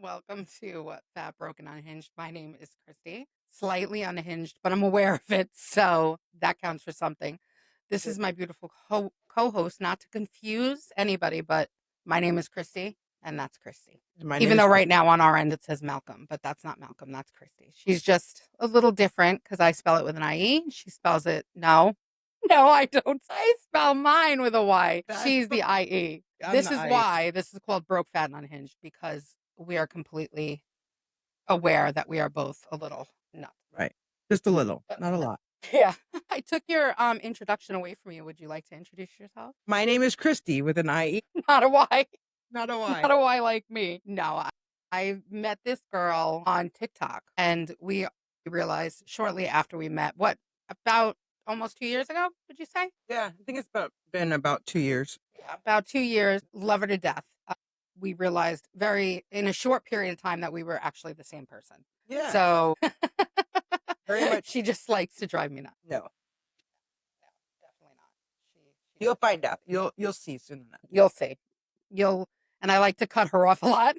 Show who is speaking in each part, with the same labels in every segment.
Speaker 1: Welcome to Fat Broken Unhinged. My name is Kristy. Slightly unhinged, but I'm aware of it, so that counts for something. This is my beautiful co-host, not to confuse anybody, but my name is Kristy, and that's Kristy.
Speaker 2: My name
Speaker 1: Even
Speaker 2: is
Speaker 1: though
Speaker 2: Chris.
Speaker 1: right now on our end it says Malcolm, but that's not Malcolm, that's Kristy. She's just a little different because I spell it with an IE. She spells it, no, I don't. I spell mine with a Y. She's the IE.
Speaker 2: I'm
Speaker 1: This
Speaker 2: the
Speaker 1: is
Speaker 2: I.
Speaker 1: why this is called Broke, Fat, and Unhinged, because we are completely aware that we are both a little nuts.
Speaker 2: Right. Just a little, not a lot.
Speaker 1: Yeah. I took your introduction away from you. Would you like to introduce yourself?
Speaker 2: My name is Kristy with an I.
Speaker 1: Not a Y.
Speaker 2: Not a
Speaker 1: Not
Speaker 2: Y.
Speaker 1: a Y like me. No, I met this girl on TikTok, and we realized shortly after we met, about almost 2 years ago, would you say?
Speaker 2: Yeah, I think it's been about 2 years.
Speaker 1: Yeah, about 2 years. Love her to death. We realized in a short period of time that we were actually the same person.
Speaker 2: Yeah.
Speaker 1: So
Speaker 2: Very much.
Speaker 1: she just likes to drive me nuts.
Speaker 2: No,
Speaker 1: No, definitely not.
Speaker 2: you'll find out. You'll see soon enough.
Speaker 1: You'll see. And I like to cut her off a lot.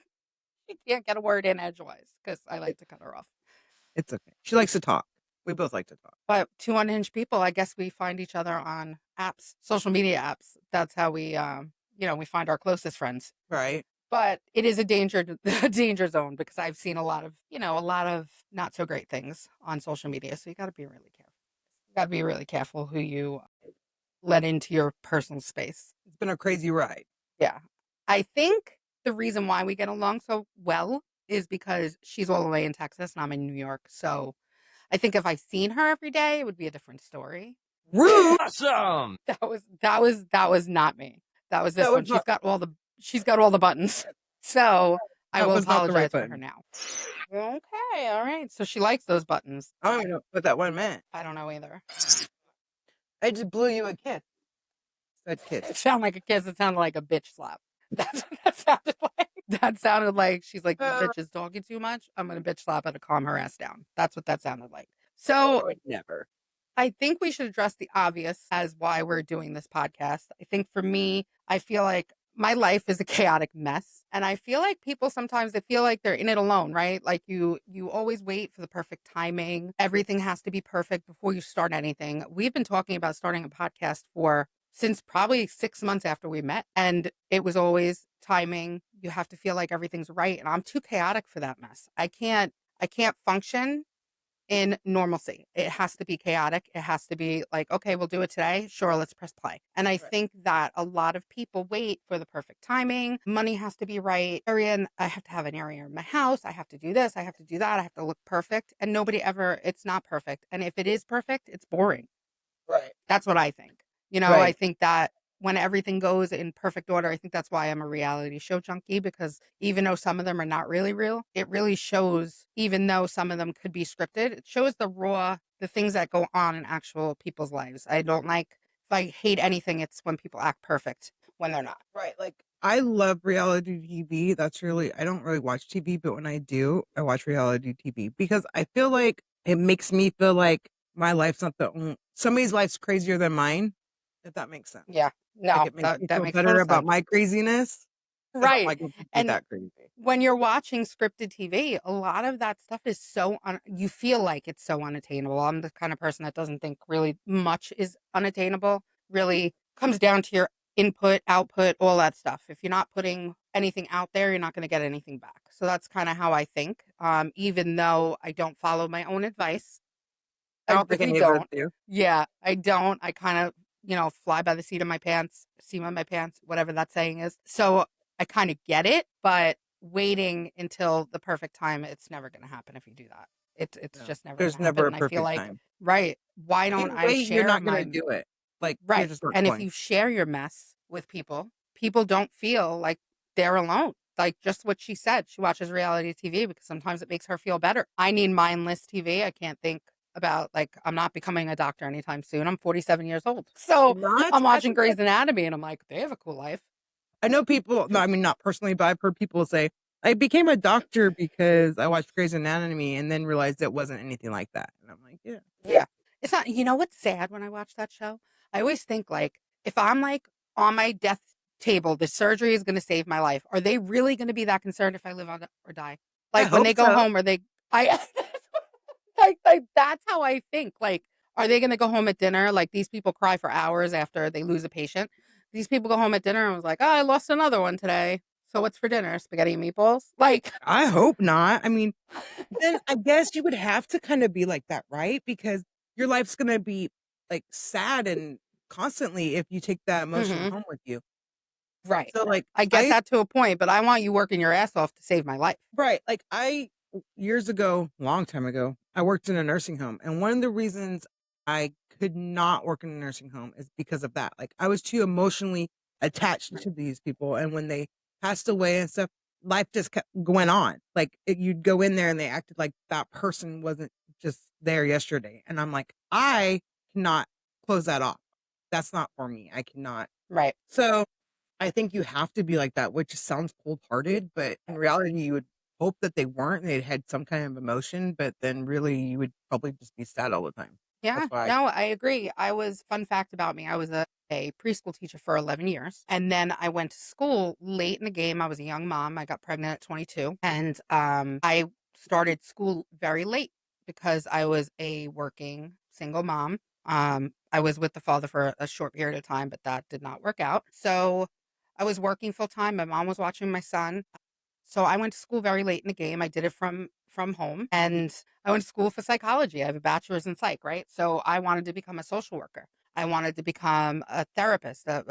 Speaker 1: She can't get a word in edgewise because I like to cut her off.
Speaker 2: It's okay. She likes to talk. We both like to talk.
Speaker 1: But two unhinged people, I guess we find each other on apps, social media apps. That's how we, we find our closest friends.
Speaker 2: Right.
Speaker 1: But it is a danger zone because I've seen a lot of not so great things on social media. So you got to be really careful. You got to be really careful who you let into your personal space.
Speaker 2: It's been a crazy ride.
Speaker 1: Yeah. I think the reason why we get along so well is because she's all the way in Texas and I'm in New York. So I think if I seen her every day, it would be a different story.
Speaker 2: Rude.
Speaker 3: Awesome.
Speaker 1: That was not me. That was this
Speaker 2: That
Speaker 1: one.
Speaker 2: was not-
Speaker 1: She's got all the buttons. So I
Speaker 2: That
Speaker 1: will
Speaker 2: was not the right
Speaker 1: apologize for her
Speaker 2: button.
Speaker 1: now. Okay, all right. So she likes those buttons.
Speaker 2: I don't even know what that one meant.
Speaker 1: I don't know either.
Speaker 2: I just blew you a kiss. Said
Speaker 1: It
Speaker 2: kiss.
Speaker 1: sounded like a kiss. It sounded like a bitch slap. That's what that sounded like. That sounded like she's like, the bitch is talking too much. I'm going to bitch slap her to calm her ass down. That's what that sounded like. So
Speaker 2: Never.
Speaker 1: I think we should address the obvious as why we're doing this podcast. I think for me, I feel like my life is a chaotic mess. And I feel like people sometimes they feel like they're in it alone, right? Like you always wait for the perfect timing. Everything has to be perfect before you start anything. We've been talking about starting a podcast since probably 6 months after we met. And it was always timing. You have to feel like everything's right. And I'm too chaotic for that mess. I can't function in normalcy. It has to be chaotic. It has to be like, okay, we'll do it today. Sure, let's press play. And I think that a lot of people wait for the perfect timing. Money has to be right. I have to have an area in my house. I have to do this. I have to do that. I have to look perfect. And it's not perfect. And if it is perfect, it's boring.
Speaker 2: Right.
Speaker 1: That's what I think. I
Speaker 2: Right.
Speaker 1: think that when everything goes in perfect order, I think that's why I'm a reality show junkie, because even though some of them are not really real, it really shows, even though some of them could be scripted, it shows the things that go on in actual people's lives. If I hate anything, it's when people act perfect when they're not.
Speaker 2: Right. Like I love reality TV. I don't really watch TV, but when I do, I watch reality TV because I feel like it makes me feel like my life's not the only, somebody's life's crazier than mine, if that makes sense.
Speaker 1: Yeah.
Speaker 2: Like
Speaker 1: No,
Speaker 2: it makes me
Speaker 1: that
Speaker 2: feel
Speaker 1: makes
Speaker 2: better
Speaker 1: total
Speaker 2: about
Speaker 1: sense.
Speaker 2: my craziness. 'Cause I'm
Speaker 1: Right.
Speaker 2: like, it can't be
Speaker 1: And
Speaker 2: that crazy.
Speaker 1: when you're watching scripted TV, a lot of that stuff is you feel like it's so unattainable. I'm the kind of person that doesn't think really much is unattainable. Really comes down to your input, output, all that stuff. If you're not putting anything out there, you're not going to get anything back. So that's kind of how I think. Even though I don't follow my own advice,
Speaker 2: I
Speaker 1: I
Speaker 2: don't think
Speaker 1: really
Speaker 2: any of us
Speaker 1: don't.
Speaker 2: do.
Speaker 1: Yeah, I don't. I kind of, fly by the seat of my pants, whatever that saying is. So I kind of get it, but waiting until the perfect time, it's never going to happen if you do that. It's
Speaker 2: No.
Speaker 1: just never going
Speaker 2: There's
Speaker 1: to happen.
Speaker 2: never a
Speaker 1: And I feel
Speaker 2: perfect
Speaker 1: like,
Speaker 2: time.
Speaker 1: right, why don't
Speaker 2: Either
Speaker 1: I
Speaker 2: way, you're
Speaker 1: share
Speaker 2: not gonna
Speaker 1: my
Speaker 2: do it. Like you're
Speaker 1: right?
Speaker 2: just not
Speaker 1: And if
Speaker 2: going.
Speaker 1: you share your mess with people, people don't feel like they're alone. Like just what she said, she watches reality TV because sometimes it makes her feel better. I need mindless TV. I can't think about I'm not becoming a doctor anytime soon. I'm 47 years old. So
Speaker 2: Not.
Speaker 1: I'm watching Grey's Anatomy and I'm like, they have a cool life.
Speaker 2: I know people, no, I mean, not personally, but I've heard people say, I became a doctor because I watched Grey's Anatomy and then realized it wasn't anything like that. And I'm like, yeah.
Speaker 1: Yeah. It's not, what's sad when I watch that show? I always think if I'm on my table. The surgery is going to save my life. Are they really going to be that concerned if I live on or die?
Speaker 2: I
Speaker 1: Like when
Speaker 2: hope
Speaker 1: they go
Speaker 2: so.
Speaker 1: home, are they? I like that's how I think. Like, are they going to go home at dinner? Like these people cry for hours after they lose a patient. These people go home at dinner and was like, "Oh, I lost another one today. So what's for dinner? Spaghetti and meatballs." Like,
Speaker 2: I hope not. I mean, then I guess you would have to kind of be like that, right? Because your life's gonna be like sad and constantly if you take that emotion
Speaker 1: hmm
Speaker 2: home with you.
Speaker 1: right.
Speaker 2: So like
Speaker 1: I get
Speaker 2: I
Speaker 1: that to a point, but I want you working your ass off to save my life.
Speaker 2: right, like I years ago, long time ago, I worked in a nursing home, and one of the reasons I could not work in a nursing home is because of that. Like I was too emotionally attached to these people, and when they passed away and stuff, life just kept going on. Like you'd go in there and they acted like that person wasn't just there yesterday, and I'm like, I cannot close that off. That's not for me. I cannot.
Speaker 1: Right.
Speaker 2: So I think you have to be like that, which sounds cold-hearted, but in reality, you would hope that they weren't, they had some kind of emotion, but then really you would probably just be sad all the time.
Speaker 1: Yeah,
Speaker 2: That's why
Speaker 1: no, I agree. Fun fact about me, I was a preschool teacher for 11 years. And then I went to school late in the game. I was a young mom. I got pregnant at 22. And I started school very late because I was a working single mom. I was with the father for a short period of time, but that did not work out. So I was working full time. My mom was watching my son. So I went to school very late in the game. I did it from home, and I went to school for psychology. I have a bachelor's in psych, right? So I wanted to become a social worker. I wanted to become a therapist, a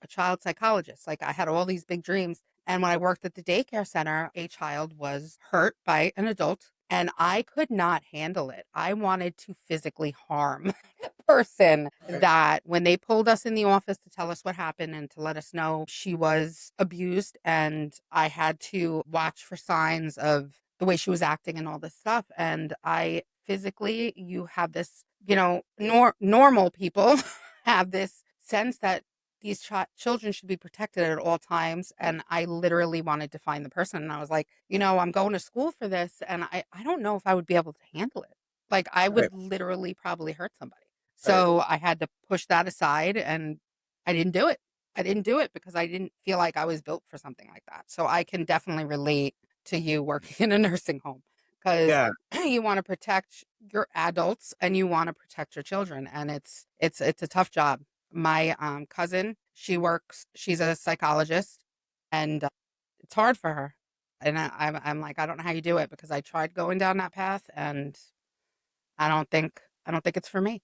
Speaker 1: child psychologist. Like I had all these big dreams. And when I worked at the daycare center, a child was hurt by an adult, and I could not handle it. I wanted to physically harm person
Speaker 2: right,
Speaker 1: that when they pulled us in the office to tell us what happened and to let us know she was abused, and I had to watch for signs of the way she was acting and all this stuff. And I physically, you have this, normal people have this sense that these children should be protected at all times. And I literally wanted to find the person. And I was like, I'm going to school for this. And I don't know if I would be able to handle it. Like I
Speaker 2: right,
Speaker 1: would literally probably hurt somebody.
Speaker 2: right.
Speaker 1: So I had to push that aside and I didn't do it. I didn't do it because I didn't feel like I was built for something like that. So I can definitely relate to you working in a nursing home because
Speaker 2: Yeah,
Speaker 1: you want to protect your adults and you want to protect your children, and it's a tough job. My cousin, she's a psychologist, and it's hard for her. And I'm like, I don't know how you do it because I tried going down that path, and I don't think it's for me.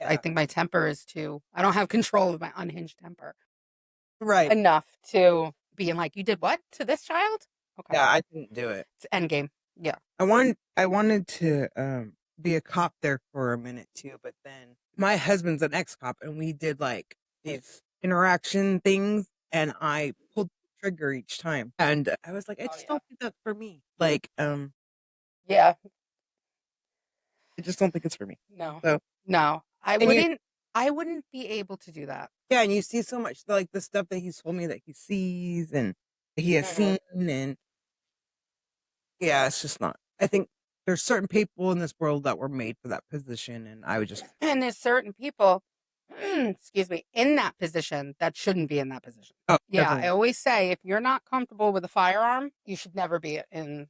Speaker 1: I
Speaker 2: yeah,
Speaker 1: think my temper is too I don't have control of my unhinged temper
Speaker 2: right.
Speaker 1: enough to being like, "You did what to this child?" Okay.
Speaker 2: Yeah, I didn't do it.
Speaker 1: It's endgame. Yeah.
Speaker 2: I wanted to, be a cop there for a minute too, but then my husband's an ex-cop, and we did, like, these interaction things, and I pulled the trigger each time, and I was like, "I
Speaker 1: Oh,
Speaker 2: just
Speaker 1: yeah.
Speaker 2: don't think that's for me." Like,
Speaker 1: Yeah.
Speaker 2: I just don't think it's for me.
Speaker 1: No.
Speaker 2: So
Speaker 1: No.
Speaker 2: and you
Speaker 1: I wouldn't be able to do that.
Speaker 2: yeah, and you see so much, like, the stuff that he's told me that he sees and he has
Speaker 1: Mhm.
Speaker 2: seen, and yeah, it's just not. I think there's certain people in this world that were made for that position, and I would just
Speaker 1: And there's certain people, excuse me, in that position that shouldn't be in that position.
Speaker 2: oh,
Speaker 1: Yeah, I
Speaker 2: definitely.
Speaker 1: always say if you're not comfortable with a firearm, you should never be in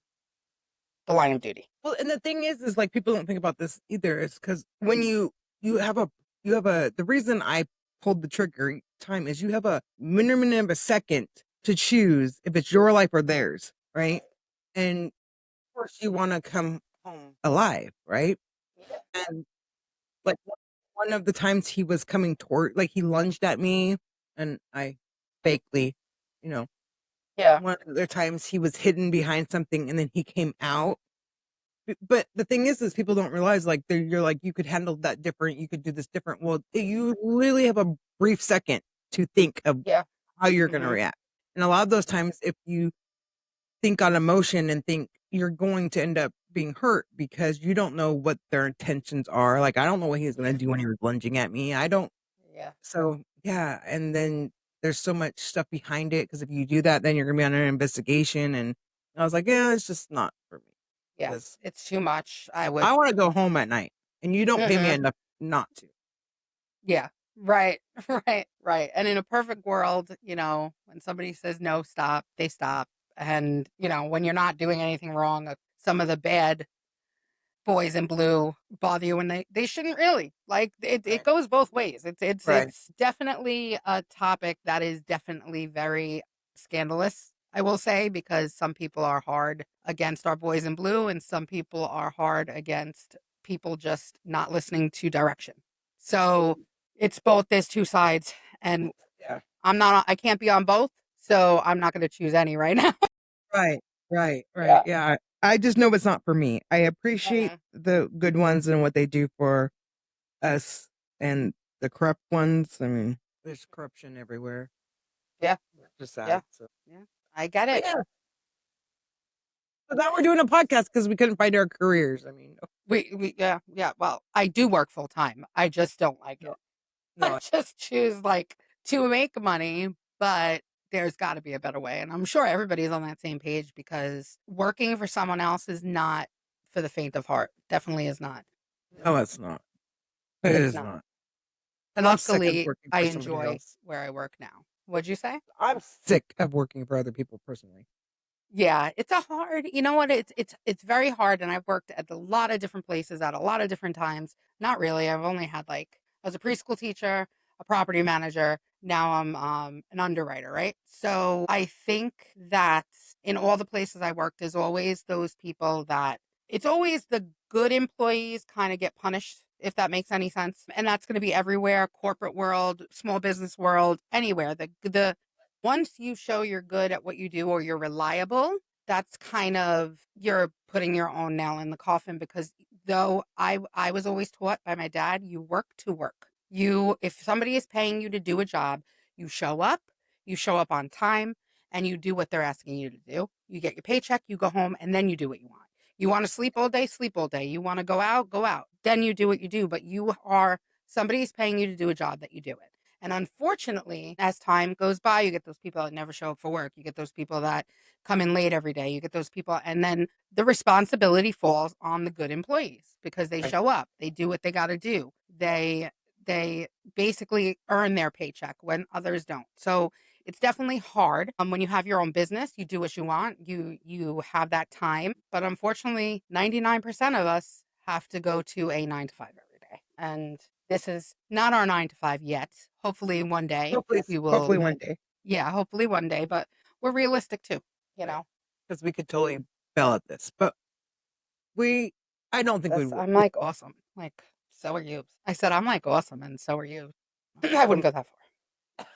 Speaker 1: the line of duty.
Speaker 2: Well, and the thing is, like, people don't think about this either, is because when you have a you have a the reason I pulled the trigger each time is you have a minimum of a second to choose if it's your life or theirs, right? And, of course, you wanna come home alive, right?
Speaker 1: Yeah.
Speaker 2: And, like, one of the times he was coming toward like, he lunged at me, and I fakely, you know
Speaker 1: Yeah.
Speaker 2: one of the other times he was hidden behind something, and then he came out. But the thing is people don't realize, like, you're like, "You could handle that different, you could do this different." Well, you literally have a brief second to think of
Speaker 1: Yeah.
Speaker 2: how you're gonna
Speaker 1: Mhm.
Speaker 2: react. And a lot of those times, if you think on emotion and think you're going to end up being hurt because you don't know what their intentions are. Like, I don't know what he was gonna
Speaker 1: Yeah.
Speaker 2: do when he was lunging at me. I don't
Speaker 1: Yeah.
Speaker 2: so, yeah, and then there's so much stuff behind it because if you do that, then you're gonna be under an investigation, and I was like, "Yeah, it's just not for me."
Speaker 1: Yeah.
Speaker 2: 'Cause
Speaker 1: It's too much. I would
Speaker 2: I wanna go home at night, and you don't pay me
Speaker 1: Mhm.
Speaker 2: enough not to.
Speaker 1: Yeah. Right, right. And in a perfect world, when somebody says no, stop, they stop. And, when you're not doing anything wrong, some of the bad boys in blue bother you when they shouldn't really. Like it
Speaker 2: Right.
Speaker 1: goes both ways.
Speaker 2: Right.
Speaker 1: It's definitely a topic that is definitely very scandalous, I will say, because some people are hard against our boys in blue and some people are hard against people just not listening to direction. So it's both, there's two sides, and
Speaker 2: Yeah.
Speaker 1: I can't be on both, so I'm not going to choose any right now.
Speaker 2: Right. Right. Right.
Speaker 1: Yeah.
Speaker 2: Yeah. I just know it's not for me. I appreciate
Speaker 1: Mhm.
Speaker 2: the good ones and what they do for us, and the corrupt ones. I mean, there's corruption everywhere.
Speaker 1: Yeah.
Speaker 2: Just
Speaker 1: Yeah.
Speaker 2: sad. So,
Speaker 1: Yeah. I get
Speaker 2: but
Speaker 1: it.
Speaker 2: yeah. But now we're doing a podcast because we couldn't find our careers. I mean,
Speaker 1: Yeah, yeah. Well, I do work full time. I just don't like
Speaker 2: no,
Speaker 1: it. I
Speaker 2: no,
Speaker 1: just choose like to make money, but there's got to be a better way. And I'm sure everybody's on that same page because working for someone else is not for the faint of heart. Definitely is not.
Speaker 2: no, it's not. It
Speaker 1: It's
Speaker 2: is
Speaker 1: not.
Speaker 2: not. And I'm sick of
Speaker 1: Luckily,
Speaker 2: working
Speaker 1: I
Speaker 2: for somebody
Speaker 1: enjoy
Speaker 2: else.
Speaker 1: where I work now. What'd you say?
Speaker 2: I'm sick of working for other people personally.
Speaker 1: Yeah, it's a hard, you know what? It's very hard, and I've worked at a lot of different places at a lot of different times. Not really. I've only had like I was a preschool teacher, a property manager. Now I'm an underwriter, right? So I think that in all the places I worked, there's always those people that it's always the good employees kind of get punished, if that makes any sense. And that's going to be everywhere, corporate world, small business world, anywhere. The once you show you're good at what you do or you're reliable, that's kind of you're putting your own nail in the coffin because though I was always taught by my dad, you work to work. You if somebody is paying you to do a job, you show up on time and you do what they're asking you to do. You get your paycheck, you go home and then you do what you want. You want to sleep all day. You want to go out. Then you do what you do, but somebody's paying you to do a job that you do it. And unfortunately, as time goes by, you get those people that never show up for work. You get those people that come in late every day. You get those people, and then the responsibility falls on the good employees because they
Speaker 2: Right.
Speaker 1: show up, they do what they got to do. They basically earn their paycheck when others don't. So it's definitely hard. When you have your own business, you do what you want. You have that time, but unfortunately, 99% of us have to go to a 9 to 5 every day, and this is not our 9 to 5 yet. Hopefully one day
Speaker 2: Hopefully,
Speaker 1: we will,
Speaker 2: hopefully one day.
Speaker 1: yeah, hopefully one day, but we're realistic too, you
Speaker 2: Right.
Speaker 1: know.
Speaker 2: Because we could totally fail at this, but we, I don't think we
Speaker 1: That's
Speaker 2: would.
Speaker 1: I'm like awesome. Like, so are you. I said I'm like awesome and so are you. I wouldn't go that far.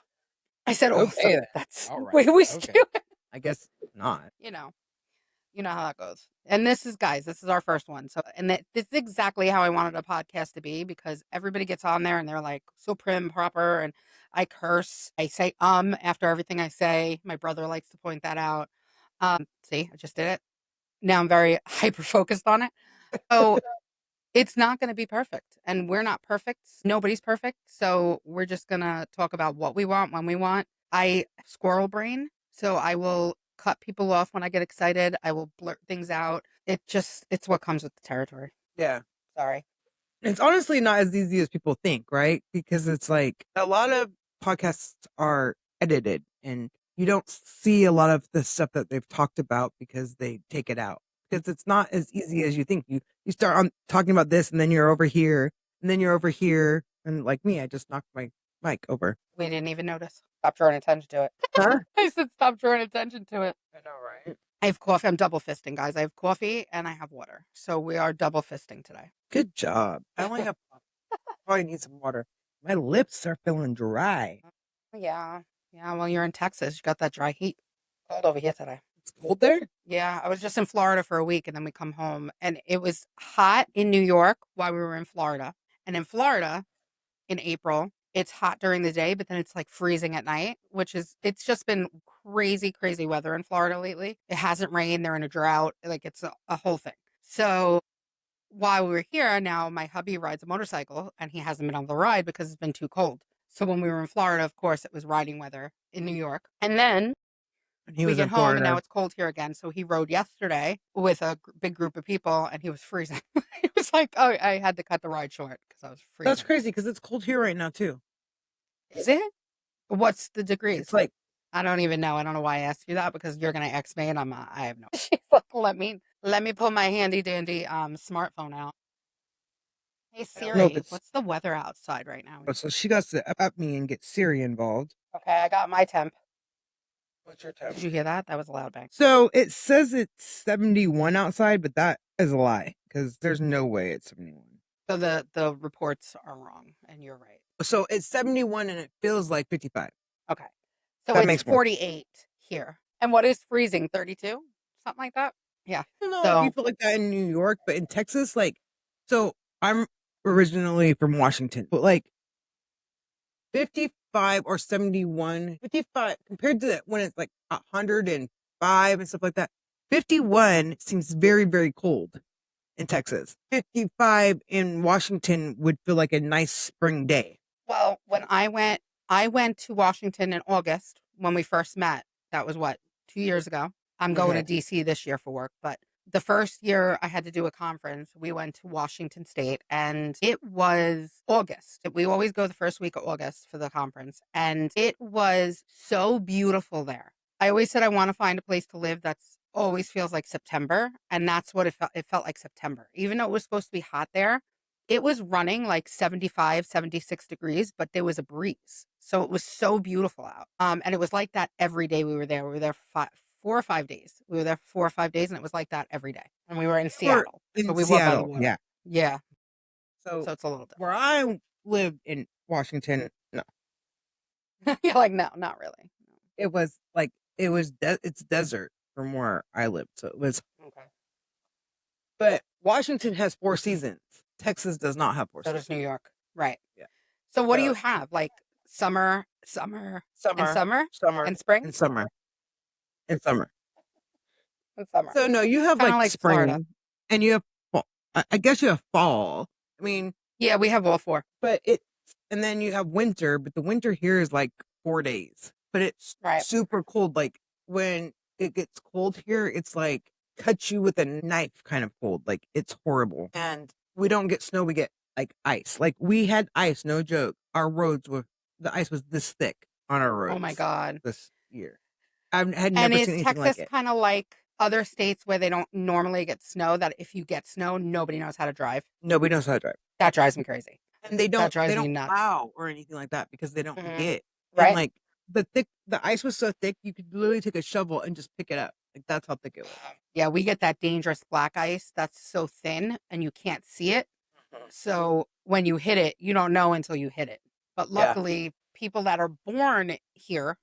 Speaker 1: I said
Speaker 2: Okay
Speaker 1: awesome.
Speaker 2: then.
Speaker 1: That's
Speaker 2: All right.
Speaker 1: we
Speaker 2: Okay.
Speaker 1: still,
Speaker 2: I guess not.
Speaker 1: you know. You know how that goes. And this is guys, this is our first one. So this is exactly how I wanted a podcast to be because everybody gets on there and they're like so prim proper and I curse. I say after everything I say. My brother likes to point that out. See, I just did it. Now I'm very hyper focused on it. So it's not going to be perfect. And we're not perfect. Nobody's perfect. So we're just going to talk about what we want when we want. I have squirrel brain. So I will cut people off when I get excited. I will blurt things out. It's what comes with the territory.
Speaker 2: Yeah.
Speaker 1: Sorry.
Speaker 2: It's honestly not as easy as people think, right? Because it's like a lot of podcasts are edited and you don't see a lot of the stuff that they've talked about because they take it out. Because it's not as easy as you think. You start on talking about this and then you're over here and then you're over here. And like me, I just knocked my mic over.
Speaker 1: We didn't even notice. Stop drawing attention to it.
Speaker 2: Huh?
Speaker 1: I said stop drawing attention to it.
Speaker 2: I know, right?
Speaker 1: I have coffee. I'm double fisting, guys. I have coffee and I have water. So we are double fisting today.
Speaker 2: Good job. I only have probably need some water. My lips are feeling dry.
Speaker 1: Yeah. Yeah. Well, you're in Texas. You got that dry heat. Cold over here today.
Speaker 2: It's cold there?
Speaker 1: Yeah, I was just in Florida for a week and then we come home and it was hot in New York while we were in Florida. And in Florida in April, it's hot during the day, but then it's like freezing at night, it's just been crazy, crazy weather in Florida lately. It hasn't rained, they're in a drought, like it's a whole thing. So while we were here, now my hubby rides a motorcycle and he hasn't been on the ride because it's been too cold. So when we were in Florida, of course, it was riding weather in New York. And then
Speaker 2: And he
Speaker 1: we
Speaker 2: was
Speaker 1: get
Speaker 2: in
Speaker 1: home and now
Speaker 2: Florida.
Speaker 1: it's cold here again. So he rode yesterday with a big group of people and he was freezing. He was like, oh, I had to cut the ride short because I was
Speaker 2: That's
Speaker 1: freezing.
Speaker 2: crazy because it's cold here right now too.
Speaker 1: Is it? What's the degrees?
Speaker 2: It's like,
Speaker 1: I don't even know. I don't know why I asked you that because you're gonna X me and I have no. She's like, let me pull my handy dandy smartphone out. Hey
Speaker 2: I don't know if
Speaker 1: Siri,
Speaker 2: it's,
Speaker 1: what's the weather outside right now?
Speaker 2: oh, so she got to up me and get Siri involved.
Speaker 1: Okay, I got my temp.
Speaker 2: What's your temp?
Speaker 1: Did you hear that? That was a loud bang.
Speaker 2: So it says it's 71 outside, but that is a lie because there's no way it's 71.
Speaker 1: So the reports are wrong, and you're right.
Speaker 2: So it's 71 and it feels like 55.
Speaker 1: Okay, so
Speaker 2: That
Speaker 1: it's
Speaker 2: makes more sense.
Speaker 1: 48 here. And what is freezing? 32, something like that. Yeah.
Speaker 2: I don't know if you
Speaker 1: So
Speaker 2: feel like that in New York, but in Texas, like, so I'm originally from Washington, but like 55 or 71, 55 compared to that when it's like 105 and stuff like that. 51 seems very, very cold in Texas. 55 in Washington would feel like a nice spring day.
Speaker 1: well, when I went to Washington in August when we first met. That was what, 2 years ago. I'm going to DC this year for work, but the first year I had to do a conference, we went to Washington State and it was August. We always go the first week of August for the conference, and it was so beautiful there. I always said I want to find a place to live that's always feels like September, and that's what it felt. It felt like September. Even though it was supposed to be hot there, it was running like 75, 76 degrees, but there was a breeze. So it was so beautiful out. And it was like that every day we were there. We were there 4 or 5 days. We were there 4 or 5 days, and it was like that every day. And we were in
Speaker 2: We're
Speaker 1: Seattle. So
Speaker 2: in
Speaker 1: we were by the
Speaker 2: Seattle.
Speaker 1: water.
Speaker 2: Yeah.
Speaker 1: Yeah.
Speaker 2: So
Speaker 1: So it's a little
Speaker 2: where I lived in Washington, no,
Speaker 1: different. You're like, no, not really.
Speaker 2: it was like, it's desert from where I lived. So it was,
Speaker 1: Okay.
Speaker 2: but Washington has 4 seasons. Texas does not have four
Speaker 1: So does
Speaker 2: seasons.
Speaker 1: New York. Right.
Speaker 2: Yeah.
Speaker 1: So what do you
Speaker 2: So
Speaker 1: have? Like summer, and
Speaker 2: summer,
Speaker 1: summer,
Speaker 2: summer,
Speaker 1: and spring,
Speaker 2: and summer, and summer.
Speaker 1: and summer.
Speaker 2: So no, you have
Speaker 1: Kind of
Speaker 2: like
Speaker 1: like Florida.
Speaker 2: spring and you have fall. I guess you have fall. I mean,
Speaker 1: Yeah, we have all four.
Speaker 2: but and then you have winter, but the winter here is like 4 days, but it's
Speaker 1: Right.
Speaker 2: super cold. Like when it gets cold here, it's like cut you with a knife kind of cold. Like it's horrible. And we don't get snow, we get like ice. Like we had ice, no joke. Our roads were, the ice was this thick on our
Speaker 1: Oh my
Speaker 2: roads
Speaker 1: God.
Speaker 2: this year. I had
Speaker 1: And
Speaker 2: never seen
Speaker 1: is
Speaker 2: anything like
Speaker 1: Texas
Speaker 2: it.
Speaker 1: kind of like other states where they don't normally get snow, that if you get snow, nobody knows how to drive?
Speaker 2: Nobody knows how to drive.
Speaker 1: That drives me crazy.
Speaker 2: And they
Speaker 1: That
Speaker 2: don't they
Speaker 1: drives me
Speaker 2: don't
Speaker 1: nuts.
Speaker 2: plow or anything like that because they don't
Speaker 1: Hmm.
Speaker 2: get. And
Speaker 1: Right?
Speaker 2: like the ice was so thick you could literally take a shovel and just pick it up. Like that's how thick it was.
Speaker 1: Yeah, we get that dangerous black ice that's so thin and you can't see it. So when you hit it, you don't know until you hit it. But
Speaker 2: Yeah.
Speaker 1: luckily, people that are born here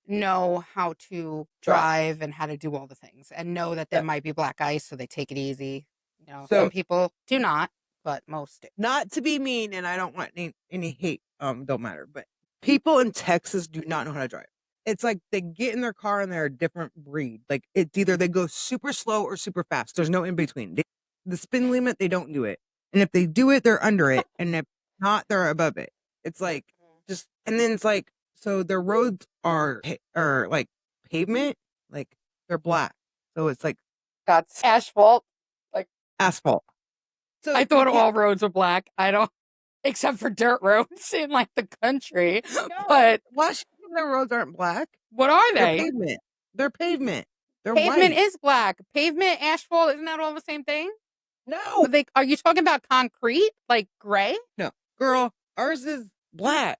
Speaker 1: know how to
Speaker 2: Drive.
Speaker 1: drive and how to do all the things and know that there
Speaker 2: Yeah.
Speaker 1: might be black ice, so they take it easy. Some
Speaker 2: So
Speaker 1: people do not, but most do.
Speaker 2: not to be mean, and I don't want any hate, don't matter, but people in Texas do not know how to drive. It's like they get in their car and they're a different breed. Like it's either they go super slow or super fast. There's no in between. The spin limit, they don't do it. And if they do it, they're under it. And if not, they're above it. It's like just, and then it's like, so their roads are like pavement, like they're black. So it's like
Speaker 1: That's asphalt. Like,
Speaker 2: asphalt. So
Speaker 1: I
Speaker 2: you
Speaker 1: thought
Speaker 2: can't,
Speaker 1: all roads were black. I don't, except for dirt roads in like the country.
Speaker 2: no,
Speaker 1: But
Speaker 2: Washington, their roads aren't black.
Speaker 1: what are
Speaker 2: They're
Speaker 1: they?
Speaker 2: pavement. They're pavement. They're
Speaker 1: Pavement
Speaker 2: white.
Speaker 1: is black. Pavement, asphalt, isn't that all the same thing?
Speaker 2: No,
Speaker 1: Are you talking about concrete? Like gray?
Speaker 2: no, girl, ours is black.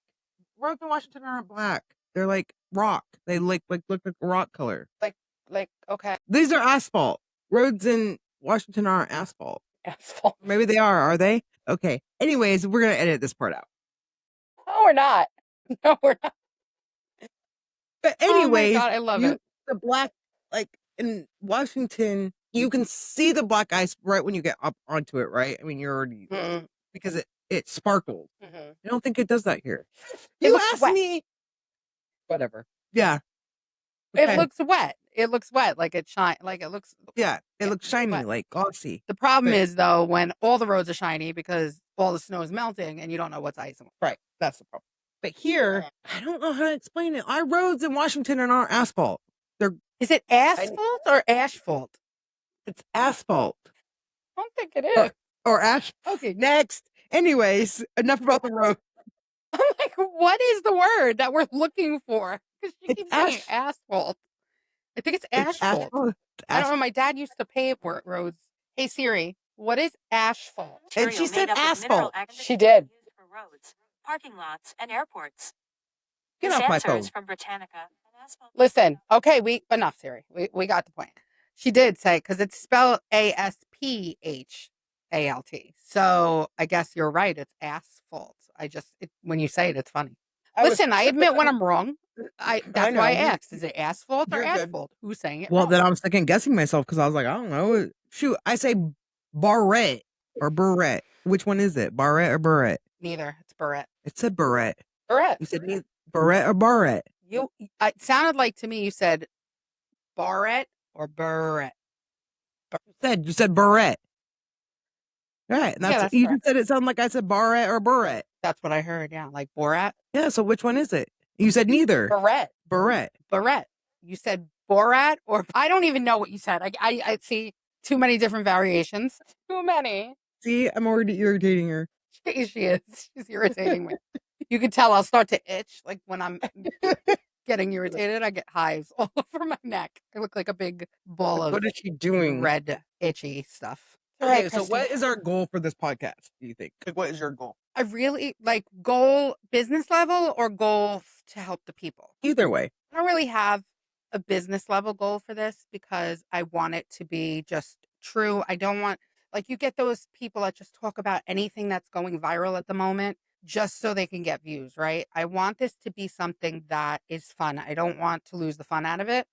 Speaker 2: Roads in Washington aren't black. They're like rock. They look like rock color.
Speaker 1: Like, okay.
Speaker 2: These are asphalt. Roads in Washington aren't asphalt.
Speaker 1: Asphalt.
Speaker 2: Maybe they are. Are they? Okay. Anyways, we're gonna edit this part out.
Speaker 1: No, we're not. No, we're not.
Speaker 2: But
Speaker 1: Oh my
Speaker 2: anyways,
Speaker 1: God, I love it.
Speaker 2: the black, like in Washington, you can see the black ice right when you get up onto it, right? I mean, you're already,
Speaker 1: Mm-mm.
Speaker 2: because it sparkles.
Speaker 1: Mhm.
Speaker 2: I don't think it does that here.
Speaker 1: It
Speaker 2: You
Speaker 1: looks
Speaker 2: asked
Speaker 1: wet.
Speaker 2: me. Whatever. Yeah.
Speaker 1: It
Speaker 2: Okay.
Speaker 1: looks wet. It looks wet. Like it shine. Like it looks.
Speaker 2: Yeah. It
Speaker 1: Yeah,
Speaker 2: looks shiny,
Speaker 1: wet.
Speaker 2: like glossy.
Speaker 1: The problem
Speaker 2: But
Speaker 1: is though when all the roads are shiny because all the snow is melting and you don't know what's ice.
Speaker 2: right. That's the problem. But here, I don't know how to explain it. Our roads in Washington are not asphalt. They're
Speaker 1: Is it asphalt or asphalt?
Speaker 2: It's asphalt.
Speaker 1: I don't think it is.
Speaker 2: Or ash. Okay, next. Anyways, enough about the road.
Speaker 1: Like, what is the word that we're looking for? Because she
Speaker 2: It's
Speaker 1: keeps saying asphalt. I think it's
Speaker 2: It's
Speaker 1: asphalt.
Speaker 2: asphalt.
Speaker 1: I don't know. My dad used to pave roads. Hey Siri, what is asphalt?
Speaker 2: And she said asphalt.
Speaker 1: She did.
Speaker 3: For roads, parking lots, and airports.
Speaker 2: Get
Speaker 3: This
Speaker 2: off my
Speaker 3: answer
Speaker 2: phone.
Speaker 3: is from Britannica.
Speaker 1: Listen, okay, enough, Siri. We got the point. She did say because it's spelled ASPHALT. So I guess you're right. It's asphalt. When you say it, it's funny. Listen, I admit when I'm wrong.
Speaker 2: I
Speaker 1: That's why I
Speaker 2: know.
Speaker 1: asked. Is it asphalt or
Speaker 2: You're good.
Speaker 1: asphalt? Who's saying it
Speaker 2: Well,
Speaker 1: wrong?
Speaker 2: then I'm second guessing myself because I was like, I don't know. Shoot, I say barrette or barrette. Which one is it? Barrette or barrette?
Speaker 1: Neither. It's barrette.
Speaker 2: It said barrette.
Speaker 1: Barrette.
Speaker 2: You said barrette or barrette?
Speaker 1: It sounded like to me you said barrette or barrette.
Speaker 2: You said barrette. Right. And
Speaker 1: Yeah, that's
Speaker 2: you
Speaker 1: correct.
Speaker 2: just said it sounded like I said barrette or barrette.
Speaker 1: That's what I heard. Yeah, like Borat.
Speaker 2: Yeah. So which one is it? You said neither.
Speaker 1: Barrette.
Speaker 2: Barrette.
Speaker 1: Barrette. You said Borat or I don't even know what you said. I see too many different variations. Too many.
Speaker 2: See, I'm already irritating her.
Speaker 1: She is. She's irritating me. You can tell I'll start to itch. Like when I'm getting irritated, I get hives all over my neck. I look like a big ball of
Speaker 2: What is she doing?
Speaker 1: red, itchy stuff.
Speaker 2: Okay, so what is our goal for this podcast, do you think? Like, what is your goal?
Speaker 1: I really like goal business level or goal to help the people.
Speaker 2: Either way.
Speaker 1: I don't really have a business level goal for this because I want it to be just true. I don't want, like, you get those people that just talk about anything that's going viral at the moment just so they can get views, right? I want this to be something that is fun. I don't want to lose the fun out of it.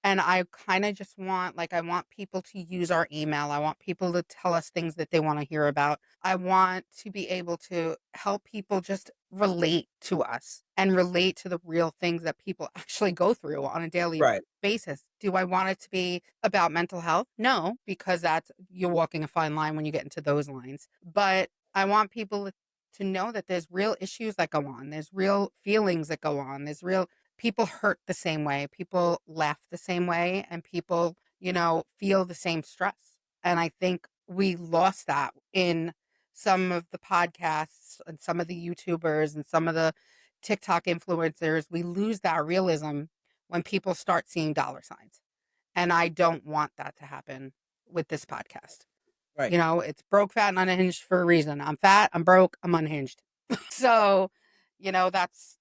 Speaker 1: And I kind of just want, like, I want people to use our email. I want people to tell us things that they want to hear about. I want to be able to help people just relate to us and relate to the real things that people actually go through on a daily basis. Do I want it to be about mental health? No, because you're walking a fine line when you get into those lines. But I want people to know that there's real issues that go on. There's real feelings that go on. There's real people hurt the same way, people laugh the same way, and people, feel the same stress. And I think we lost that in some of the podcasts and some of the YouTubers and some of the TikTok influencers. We lose that realism when people start seeing dollar signs. And I don't want that to happen with this podcast.
Speaker 2: Right.
Speaker 1: It's broke, fat, and unhinged for a reason. I'm fat, I'm broke, I'm unhinged. So, that's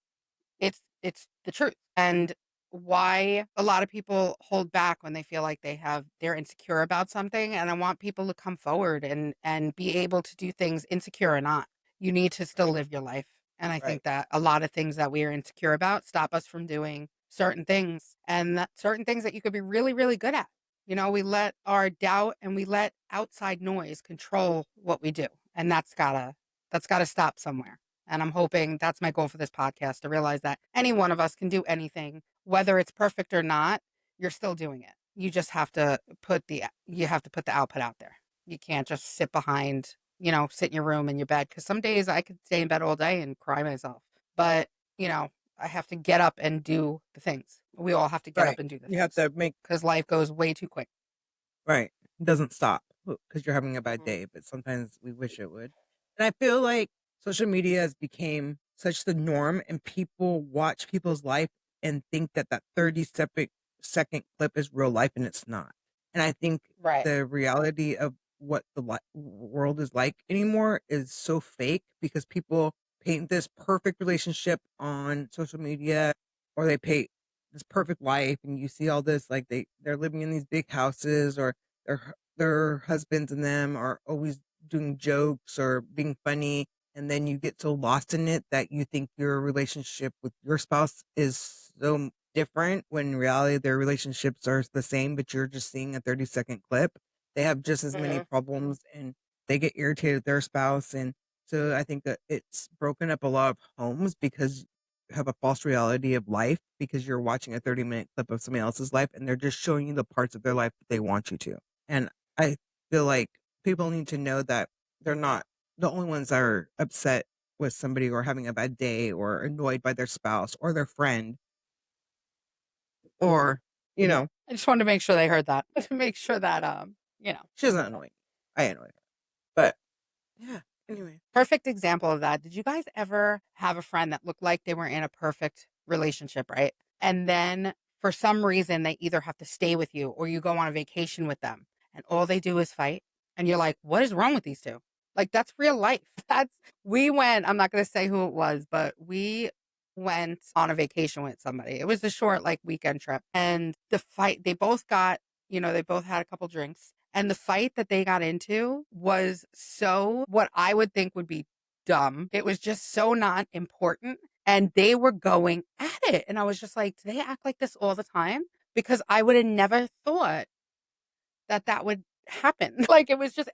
Speaker 1: it's the truth. And why a lot of people hold back when they feel like they're insecure about something. And I want people to come forward and be able to do things, insecure or not. You need to still live your life. And I think that a lot of things that we are insecure about stop us from doing certain things, and certain things that you could be really, really good at. We let our doubt and we let outside noise control what we do. And that's gotta stop somewhere. And I'm hoping that's my goal for this podcast, to realize that any one of us can do anything, whether it's perfect or not, you're still doing it. You just have to put the output out there. You can't just sit in your room in your bed. Cause some days I could stay in bed all day and cry myself, but I have to get up and do the things. We all have to get up and do the things.
Speaker 2: You have to make,
Speaker 1: cause life goes way too quick.
Speaker 2: right. It doesn't stop because you're having a bad day, but sometimes we wish it would. And I feel like social media has become such the norm, and people watch people's life and think that 30-second clip is real life, and it's not. And I think the reality of what the world is like anymore is so fake because people paint this perfect relationship on social media, or they paint this perfect life, and you see all this like they're living in these big houses, or their husbands and them are always doing jokes or being funny, and then you get so lost in it that you think your relationship with your spouse is so different, when in reality their relationships are the same, but you're just seeing a 30-second clip. They have just as many problems, and they get irritated with their spouse. And so I think that it's broken up a lot of homes because you have a false reality of life, because you're watching a 30-minute clip of somebody else's life and they're just showing you the parts of their life that they want you to. And I feel like people need to know that they're not the only ones that are upset with somebody, or having a bad day, or annoyed by their spouse or their friend, or
Speaker 1: I just wanted to make sure they heard that. To make sure that
Speaker 2: she doesn't annoy me. I annoy her. But yeah, Anyway.
Speaker 1: Perfect example of that. Did you guys ever have a friend that looked like they were in a perfect relationship, right? And then for some reason, they either have to stay with you or you go on a vacation with them and all they do is fight. And you're like, what is wrong with these two? Like, that's real life. We went, I'm not going to say who it was, but we went on a vacation with somebody. It was a short, like, weekend trip. And the fight, they both got, they both had a couple drinks. And the fight that they got into was so what I would think would be dumb. It was just so not important. And they were going at it. And I was just like, do they act like this all the time? Because I would have never thought that that would happen. Like it was just,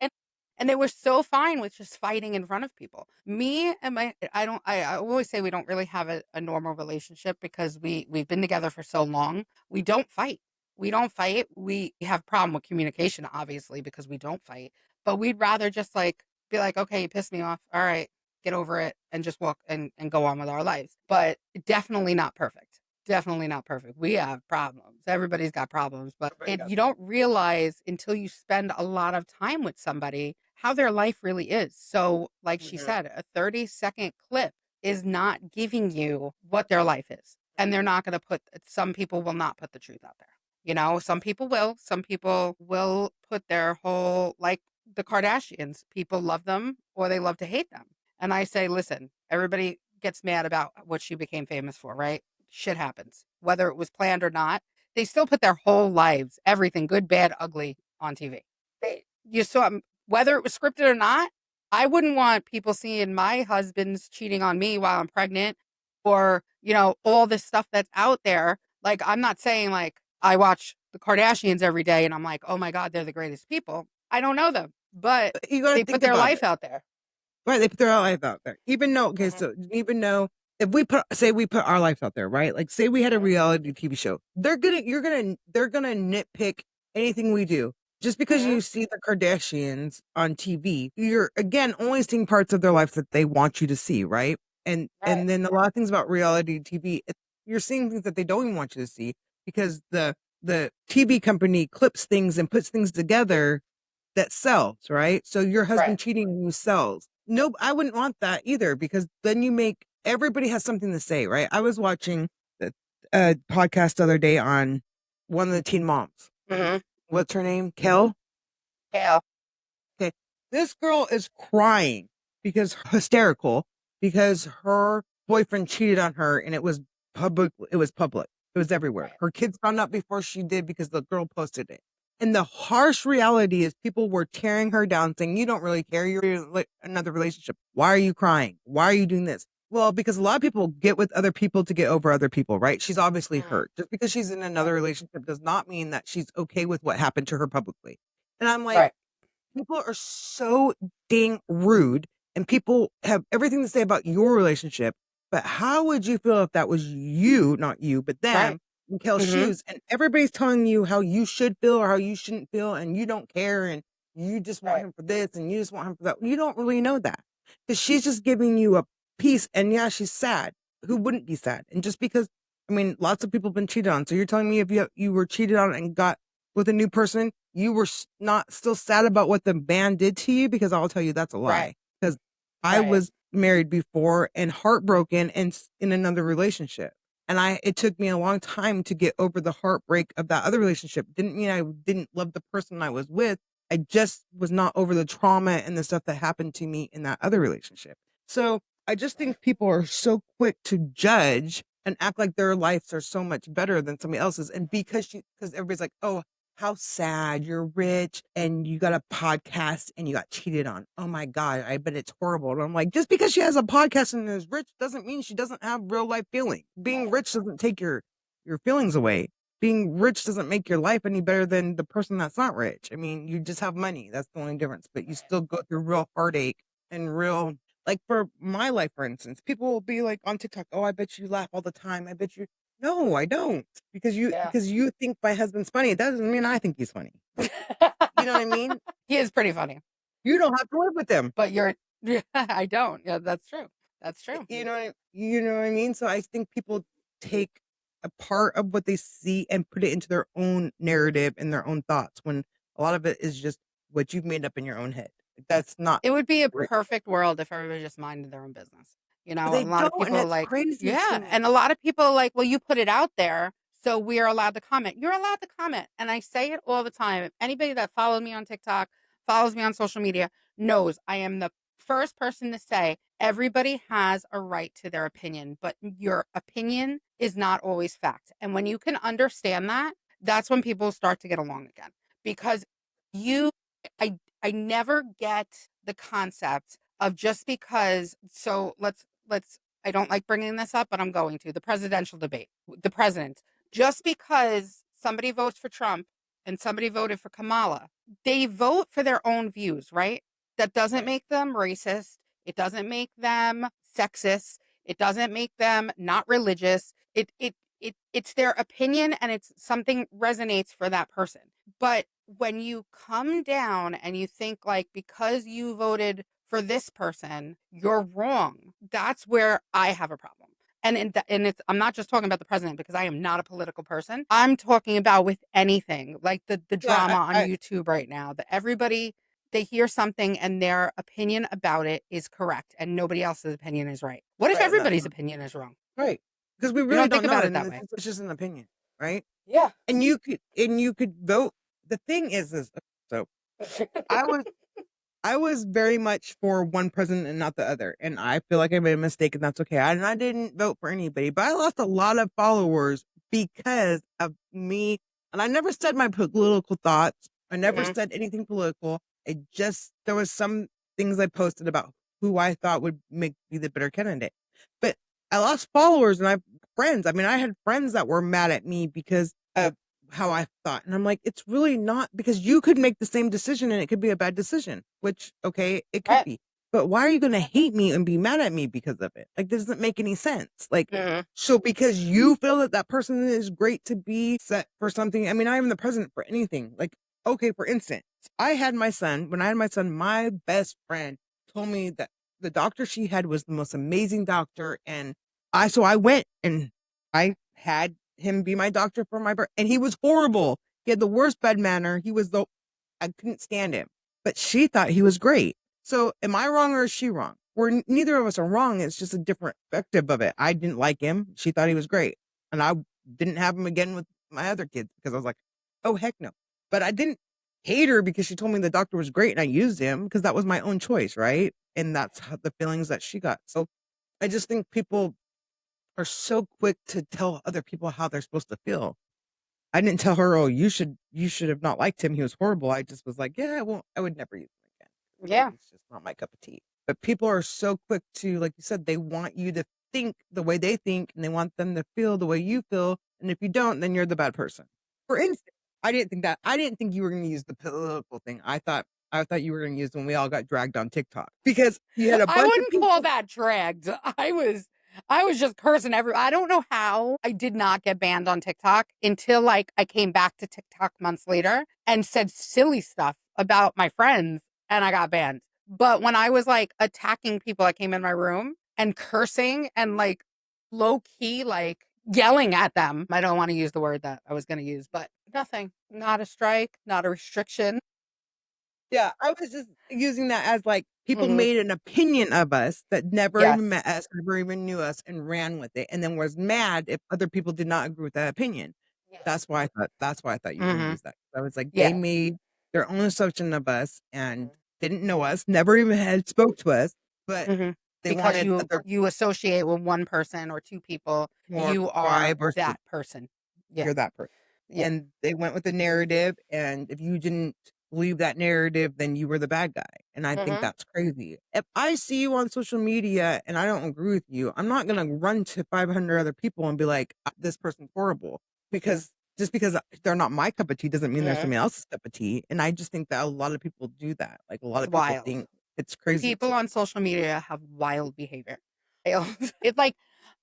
Speaker 1: and they were so fine with just fighting in front of people. Me and I always say we don't really have a normal relationship because we've been together for so long. We don't fight. We don't fight. We have problem with communication, obviously, because we don't fight. But we'd rather just like be like, okay, you pissed me off. All right, get over it and just walk and go on with our lives. But definitely not perfect. Definitely not perfect. We have problems. Everybody's got problems, but you don't realize until you spend a lot of time with somebody how their life really is. So, like she said, a 30-second clip is not giving you what their life is. And they're not going to some people will not put the truth out there. Some people will. Some people will put their whole, like the Kardashians, people love them or they love to hate them. And I say, listen, everybody gets mad about what she became famous for, right? Shit happens. Whether it was planned or not, they still put their whole lives, everything, good, bad, ugly, on TV. You saw, whether it was scripted or not, I wouldn't want people seeing my husband's cheating on me while I'm pregnant or, all this stuff that's out there. Like, I'm not saying like I watch the Kardashians every day and I'm like, oh my God, they're the greatest people. I don't know them, but
Speaker 2: You got to
Speaker 1: they put
Speaker 2: think
Speaker 1: their
Speaker 2: about
Speaker 1: life
Speaker 2: it.
Speaker 1: out there.
Speaker 2: Right, they put their life out there. Even though, okay, so even though if we put our lives out there, right? Like say we had a reality TV show, they're gonna nitpick anything we do. Just because you see the Kardashians on TV, you're again only seeing parts of their life that they want you to see, right? And then a lot of things about reality TV, you're seeing things that they don't even want you to see because the TV company clips things and puts things together that sells, right? So your husband cheating on you sells. No, I wouldn't want that either because then everybody has something to say, right? I was watching the podcast the other day on one of the teen moms. What's her name? Kel?
Speaker 1: Yeah.
Speaker 2: Okay. This girl is crying hysterical because her boyfriend cheated on her and it was public. It was public. It was everywhere. Her kids found out before she did because the girl posted it. And the harsh reality is people were tearing her down saying, you don't really care. You're in another relationship. Why are you crying? Why are you doing this? Well, because a lot of people get with other people to get over other people, right? She's obviously hurt. Just because she's in another relationship does not mean that she's okay with what happened to her publicly. And I'm like, people are so dang rude and people have everything to say about your relationship. But how would you feel if that was you, not you, but them, in Kel's shoes, and everybody's telling you how you should feel or how you shouldn't feel, and you don't care, and you just want him for this, and you just want him for that. You don't really know that because she's just giving you a piece, and yeah, she's sad. Who wouldn't be sad? And just because, I mean, lots of people have been cheated on. So you're telling me if you were cheated on and got with a new person, you were not still sad about what the man did to you? Because I'll tell you that's a lie. Because I was married before and heartbroken and in another relationship. And it took me a long time to get over the heartbreak of that other relationship. Didn't mean I didn't love the person I was with. I just was not over the trauma and the stuff that happened to me in that other relationship. So I just think people are so quick to judge and act like their lives are so much better than somebody else's. And because everybody's like, oh, how sad, you're rich and you got a podcast and you got cheated on. Oh my God, I bet it's horrible. And I'm like, just because she has a podcast and is rich doesn't mean she doesn't have real life feelings. Being rich doesn't take your feelings away. Being rich doesn't make your life any better than the person that's not rich. I mean, you just have money. That's the only difference. But you still go through real heartache and real, like for my life, for instance, people will be like on TikTok, oh, I bet you laugh all the time. I bet you no, I don't. Because you think my husband's funny. That doesn't mean I think he's funny. You know what I mean?
Speaker 1: He is pretty funny.
Speaker 2: You don't have to live with him.
Speaker 1: But I don't. Yeah, that's true. That's true.
Speaker 2: You know what I mean? So I think people take a part of what they see and put it into their own narrative and their own thoughts when a lot of it is just what you've made up in your own head. That's not
Speaker 1: It would be a
Speaker 2: great.
Speaker 1: perfect world if everybody just minded their own business. You
Speaker 2: But
Speaker 1: know,
Speaker 2: they
Speaker 1: and a lot of
Speaker 2: don't, and
Speaker 1: people
Speaker 2: it's
Speaker 1: like,
Speaker 2: crazy to
Speaker 1: yeah,
Speaker 2: me.
Speaker 1: and a lot of people like, well, you put it out there, so we are allowed to comment. You're allowed to comment, and I say it all the time. Anybody that follows me on TikTok, follows me on social media, knows I am the first person to say everybody has a right to their opinion, but your opinion is not always fact. And when you can understand that, that's when people start to get along again. Because you I never get the concept of just because so let's I don't like bringing this up, but I'm going to. The presidential debate. The president. Just because somebody votes for Trump and somebody voted for Kamala, they vote for their own views, right? That doesn't
Speaker 2: Right.
Speaker 1: make them racist. It doesn't make them sexist. It doesn't make them not religious. It's their opinion and it's something resonates for that person. But when you come down and you think like because you voted for this person, you're wrong. That's where I have a problem. And it's I'm not just talking about the president because I am not a political person. I'm talking about with anything like the
Speaker 2: Yeah,
Speaker 1: drama on YouTube right now that everybody they hear something and their opinion about it is correct and nobody else's opinion is right. What if
Speaker 2: right, and that's
Speaker 1: everybody's
Speaker 2: not
Speaker 1: opinion is wrong?
Speaker 2: right, because we
Speaker 1: We
Speaker 2: really
Speaker 1: don't think
Speaker 2: don't know,
Speaker 1: about it
Speaker 2: and
Speaker 1: that way.
Speaker 2: it's just an opinion, right?
Speaker 1: Yeah.
Speaker 2: And you could vote. The thing is so I was I was very much for one president and not the other, and I feel like I made a mistake, and that's okay. And I didn't vote for anybody, but I lost a lot of followers because of me. And I never said my political thoughts. I never
Speaker 1: Mhm.
Speaker 2: said anything political. I just there was some things I posted about who I thought would make be the better candidate. But I lost followers and I friends. I mean, I had friends that were mad at me because of how I thought. And I'm like, it's really not because you could make the same decision and it could be a bad decision, which, okay, it could
Speaker 1: Right.
Speaker 2: be. But why are you going to hate me and be mad at me because of it? Like, this doesn't make any sense. Like,
Speaker 1: Mhm.
Speaker 2: so because you feel that that person is great to be set for something, I mean, I am the president for anything. Like, okay, for instance, when I had my son, my best friend told me that the doctor she had was the most amazing doctor. And so I went and I had him be my doctor for my birth, and he was horrible. He had the worst bed manner. I couldn't stand him. But she thought he was great. So am I wrong or is she wrong? Neither of us are wrong. It's just a different perspective of it. I didn't like him. She thought he was great. And I didn't have him again with my other kids because I was like, oh, heck no. But I didn't hate her because she told me the doctor was great and I used him because that was my own choice, right? And that's the feelings that she got. So I just think people are so quick to tell other people how they're supposed to feel. I didn't tell her, "Oh, you should have not liked him. He was horrible." I just was like, "Yeah, I would never use him again."
Speaker 1: Yeah.
Speaker 2: It's just not my cup of tea. But people are so quick to, like you said, they want you to think the way they think, and they want them to feel the way you feel. And if you don't, then you're the bad person. For instance, I didn't think you were going to use the political thing. I thought you were going to use when we all got dragged on TikTok because you had a
Speaker 1: I
Speaker 2: bunch of
Speaker 1: wouldn't call
Speaker 2: people.
Speaker 1: that dragged. I was just cursing I don't know how I did not get banned on TikTok until like I came back to TikTok months later and said silly stuff about my friends and I got banned. But when I was like attacking people that came in my room and cursing and like low key like yelling at them, I don't want to use the word that I was going to use, but nothing. Not a strike, not a restriction.
Speaker 2: Yeah, I was just using that as, like, people
Speaker 1: Mhm.
Speaker 2: made an opinion of us that never even
Speaker 1: Yes.
Speaker 2: met us, never even knew us, and ran with it, and then was mad if other people did not agree with that opinion.
Speaker 1: Yes.
Speaker 2: That's why I thought you were gonna
Speaker 1: Mhm.
Speaker 2: use that. I was like, they
Speaker 1: Yeah.
Speaker 2: made their own assumption of us and didn't know us, never even had spoke to us, but
Speaker 1: Mhm.
Speaker 2: they
Speaker 1: Because
Speaker 2: wanted
Speaker 1: you
Speaker 2: other
Speaker 1: you associate with one person or two people,
Speaker 2: more
Speaker 1: you are
Speaker 2: tribe or
Speaker 1: that person. Yeah.
Speaker 2: you're that person.
Speaker 1: Yeah.
Speaker 2: And they went with the narrative, and if you didn't believe that narrative, then you were the bad guy, and I think
Speaker 1: Mhm.
Speaker 2: that's crazy. If I see you on social media and I don't agree with you, I'm not gonna run to 500 other people and be like, "This person's horrible," because just because they're not my cup of tea doesn't mean they're
Speaker 1: Mhm.
Speaker 2: somebody else's cup of tea, and I just think that a lot of people do that. Like, a lot
Speaker 1: It's
Speaker 2: of people
Speaker 1: wild.
Speaker 2: think it's crazy
Speaker 1: People
Speaker 2: to
Speaker 1: on social media have wild behavior. Wild. It's like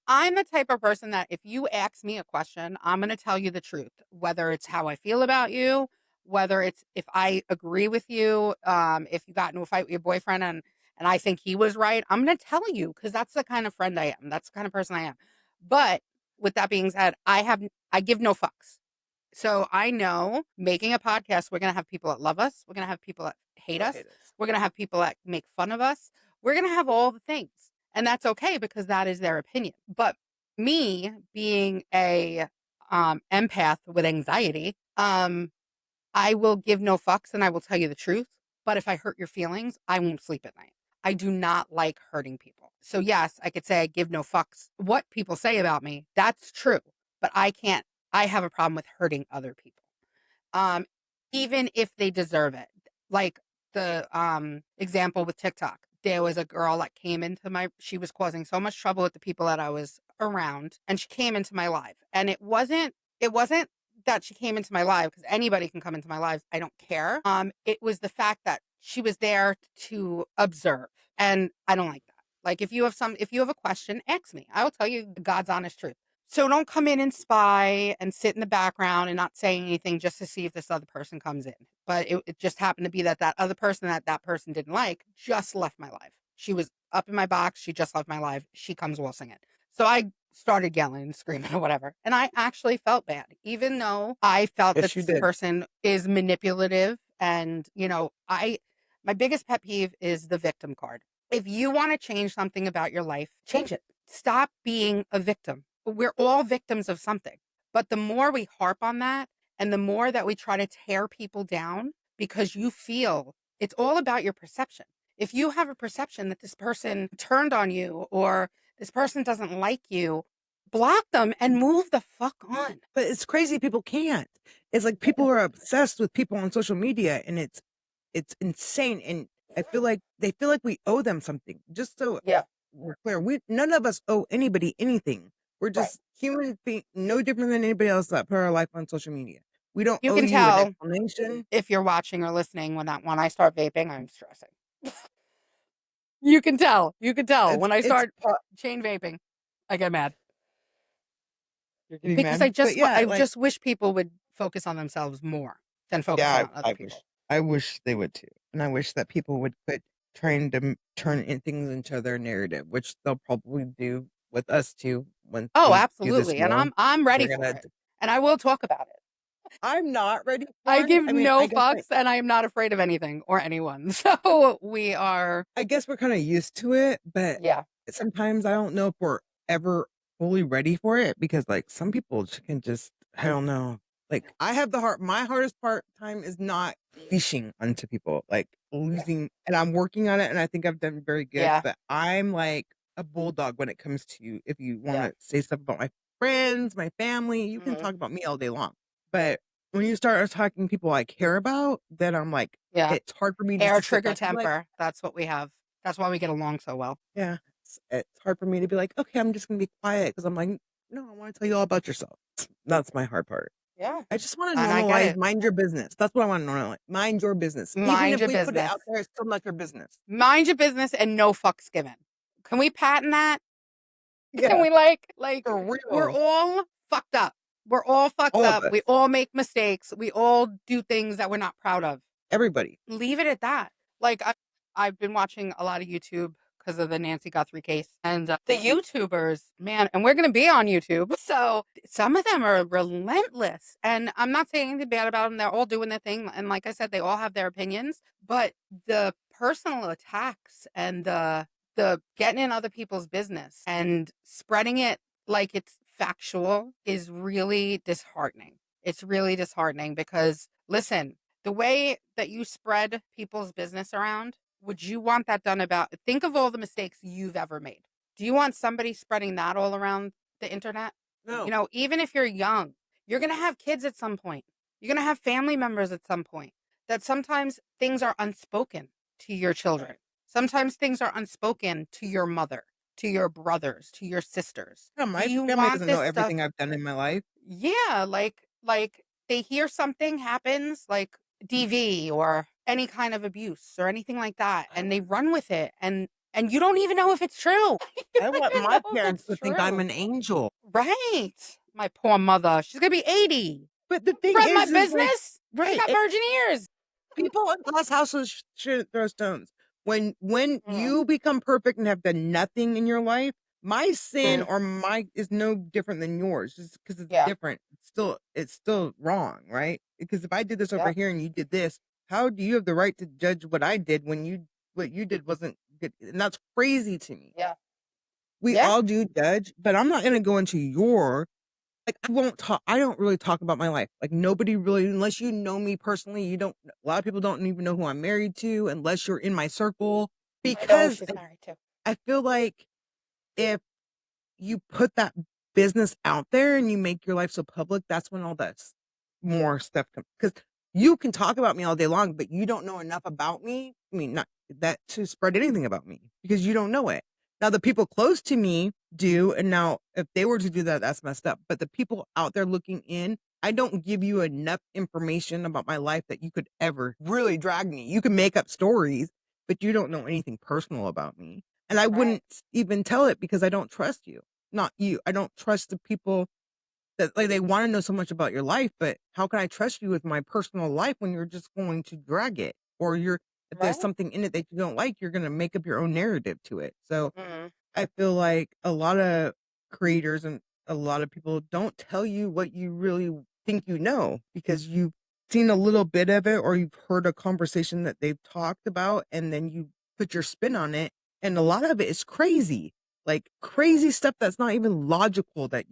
Speaker 1: I'm the type of person that if you ask me a question, I'm going to tell you the truth, whether it's how I feel about you, whether it's if I agree with you, if you got into a fight with your boyfriend and I think he was right, I'm going to tell you because that's the kind of friend I am. That's the kind of person I am. But with that being said, I give no fucks. So I know making a podcast, we're going to have people that love us. We're going to have people that hate us. We're going to have people that make fun of us. We're going to have all the things. And that's okay because that is their opinion. But me being a empath with anxiety, I will give no fucks and I will tell you the truth. But if I hurt your feelings, I won't sleep at night. I do not like hurting people. So yes, I could say I give no fucks what people say about me. That's true. But I can't, I have a problem with hurting other people. Um, even if they deserve it. Like the example with TikTok. There was a girl that came into she was causing so much trouble with the people that I was around, and she came into my live. And it wasn't that she came into my live because anybody can come into my lives. I don't care. It was the fact that she was there to observe, and I don't like that. Like if you have a question, ask me. I will tell you God's honest truth. So don't come in and spy and sit in the background and not say anything just to see if this other person comes in. But it just happened to be that other person that person didn't like just left my live. She was up in my box. She just left my live. She comes waltzing in. So I started yelling and screaming or whatever. And I actually felt bad, even though I felt
Speaker 2: Yes,
Speaker 1: that
Speaker 2: you
Speaker 1: this
Speaker 2: did.
Speaker 1: person is manipulative. And, my biggest pet peeve is the victim card. If you want to change something about your life, change it. Stop being a victim. We're all victims of something. But the more we harp on that and the more that we try to tear people down because you feel it's all about your perception. If you have a perception that this person turned on you or this person doesn't like you, block them and move the fuck on.
Speaker 2: But it's crazy people can't. It's like people are obsessed with people on social media and it's insane. And I feel like they feel like we owe them something. Just so
Speaker 1: Yeah.
Speaker 2: we're clear, none of us owe anybody anything. We're just human beings, no different than anybody else that put our life on social media. We don't
Speaker 1: You
Speaker 2: owe
Speaker 1: can
Speaker 2: you an
Speaker 1: tell
Speaker 2: explanation.
Speaker 1: if you're watching or listening when I start vaping, I'm stressing. You can tell. You can tell when I
Speaker 2: It's
Speaker 1: start chain vaping, I get mad.
Speaker 2: getting
Speaker 1: Because
Speaker 2: mad. But yeah,
Speaker 1: I
Speaker 2: like
Speaker 1: just wish people would focus on themselves more than focusing on other people.
Speaker 2: I wish they would too. And I wish that people would quit trying to turn things into their narrative, which they'll probably do with us too once
Speaker 1: Oh,
Speaker 2: we do this
Speaker 1: absolutely. And
Speaker 2: more.
Speaker 1: I'm ready
Speaker 2: They're
Speaker 1: for
Speaker 2: gonna
Speaker 1: it. And I will talk about it.
Speaker 2: I'm not ready
Speaker 1: I
Speaker 2: for it.
Speaker 1: give
Speaker 2: I mean,
Speaker 1: no fucks and I am not afraid of anything or anyone. So we are.
Speaker 2: I guess we're kind of used to it, but
Speaker 1: Yeah.
Speaker 2: sometimes I don't know if we're ever fully ready for it because like some people can just I don't know. Like I have the heart my hardest part time is not leashing onto people, like losing and I'm working on it and I think I've done very good,
Speaker 1: Yeah.
Speaker 2: but I'm like a bulldog when it comes to if you want
Speaker 1: Yeah.
Speaker 2: to say stuff about my friends, my family, you can talk about me all day long. But when you start talking people I care about, then I'm like,
Speaker 1: Yeah.
Speaker 2: it's hard for me just
Speaker 1: Air
Speaker 2: to sit
Speaker 1: trigger
Speaker 2: back and be like,
Speaker 1: temper. That's what we have. That's why we get along so well.
Speaker 2: yeah, it's hard for me to be like, okay, I'm just gonna be quiet because I'm like, no, I want to tell you all about yourself. That's my hard part.
Speaker 1: Yeah.
Speaker 2: I just want to
Speaker 1: And I get
Speaker 2: normalize
Speaker 1: it.
Speaker 2: mind your business. That's what I want to normalize. Mind your business. Even
Speaker 1: Mind
Speaker 2: if
Speaker 1: your
Speaker 2: we put it
Speaker 1: business.
Speaker 2: out there, it's still not your business.
Speaker 1: Mind your business and no fucks given. Can we patent that? Can
Speaker 2: Yeah,
Speaker 1: we like
Speaker 2: for
Speaker 1: we're
Speaker 2: real.
Speaker 1: all fucked up. We're all fucked
Speaker 2: All of
Speaker 1: up.
Speaker 2: us.
Speaker 1: We all make mistakes. We all do things that we're not proud of.
Speaker 2: Everybody.
Speaker 1: Leave it at that. Like I've been watching a lot of YouTube because of the Nancy Guthrie case and the YouTubers, man, and we're going to be on YouTube. So some of them are relentless and I'm not saying anything bad about them. They're all doing their thing. And like I said, they all have their opinions, but the personal attacks and the getting in other people's business and spreading it like it's factual is really disheartening. It's really disheartening because listen, the way that you spread people's business around, would you want that done about? Think of all the mistakes you've ever made. Do you want somebody spreading that all around the internet?
Speaker 2: No.
Speaker 1: Even if you're young, you're going to have kids at some point. You're going to have family members at some point. That sometimes things are unspoken to your children. Sometimes things are unspoken to your mother, to your brothers, to your sisters.
Speaker 2: Yeah,
Speaker 1: Do
Speaker 2: my
Speaker 1: you
Speaker 2: family
Speaker 1: want
Speaker 2: doesn't know
Speaker 1: this stuff?
Speaker 2: everything I've done in my life.
Speaker 1: Yeah, like they hear something happens, like DV or any kind of abuse or anything like that, and they run with it, and you don't even know if it's true. You
Speaker 2: I
Speaker 1: don't
Speaker 2: want
Speaker 1: even
Speaker 2: my
Speaker 1: know if
Speaker 2: parents
Speaker 1: it's
Speaker 2: to think I'm
Speaker 1: true.
Speaker 2: an angel.
Speaker 1: Right. My poor mother. She's gonna be 80.
Speaker 2: But the thing
Speaker 1: Spread my
Speaker 2: is like,
Speaker 1: business. She
Speaker 2: right.
Speaker 1: got virgin ears.
Speaker 2: People in glass houses shouldn't throw stones. When
Speaker 1: Mm.
Speaker 2: you become perfect and have done nothing in your life, My sin
Speaker 1: Mm,
Speaker 2: or my is no different than yours just because it's
Speaker 1: yeah.
Speaker 2: different. It's still wrong, right? Because if I did this over
Speaker 1: Yep.
Speaker 2: here and you did this, how do you have the right to judge what I did when what you did wasn't good? And that's crazy to me.
Speaker 1: Yeah.
Speaker 2: We
Speaker 1: Yeah.
Speaker 2: all do judge, but I'm not gonna go into your like, I don't really talk about my life. Like, nobody really unless you know me personally, you don't a lot of people don't even know who I'm married to unless you're in my circle
Speaker 1: I know who
Speaker 2: because
Speaker 1: she's married to.
Speaker 2: I feel like if you put that business out there and you make your life so public, that's when all this more stuff comes. Because you can talk about me all day long, but you don't know enough about me. I mean, not that to spread anything about me because you don't know it. Now, the people close to me do. And now, if they were to do that, that's messed up. But the people out there looking in, I don't give you enough information about my life that you could ever really drag me. You can make up stories, but you don't know anything personal about me. And I
Speaker 1: Right.
Speaker 2: wouldn't even tell it because I don't trust you. Not you. I don't trust the people that like they want to know so much about your life, but how can I trust you with my personal life when you're just going to drag it? Or you're if there's
Speaker 1: Right.
Speaker 2: something in it that you don't like, you're gonna make up your own narrative to it. So
Speaker 1: Mm,
Speaker 2: I feel like a lot of creators and a lot of people don't tell you what you really think you know because you've seen a little bit of it or you've heard a conversation that they've talked about and then you put your spin on it. And a lot of it is crazy, like crazy stuff that's not even logical that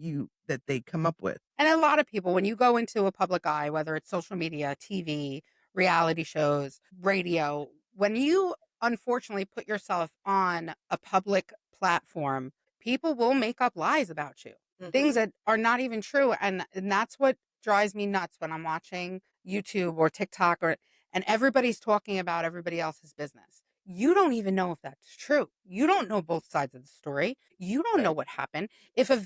Speaker 2: they come up with.
Speaker 1: and a lot of people, when you go into a public eye, whether it's social media, TV, reality shows, radio, when you unfortunately put yourself on a public platform, people will make up lies about you, things
Speaker 2: Mhm.
Speaker 1: that are not even true. And that's what drives me nuts when I'm watching YouTube or TikTok and everybody's talking about everybody else's business. You don't even know if that's true. You don't know both sides of the story. You don't know
Speaker 2: Right.
Speaker 1: what happened. If a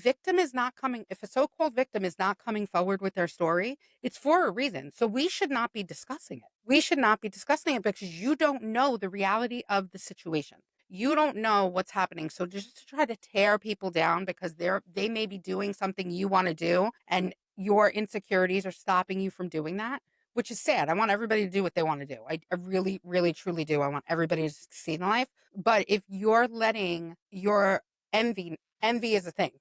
Speaker 1: so-called victim is not coming forward with their story, it's for a reason. So we should not be discussing it. We should not be discussing it because you don't know the reality of the situation. You don't know what's happening. So just to try to tear people down because they may be doing something you want to do and your insecurities are stopping you from doing that, which is sad. I want everybody to do what they want to do. I really, really, truly do. I want everybody to succeed in life. But if you're letting your envy is a thing.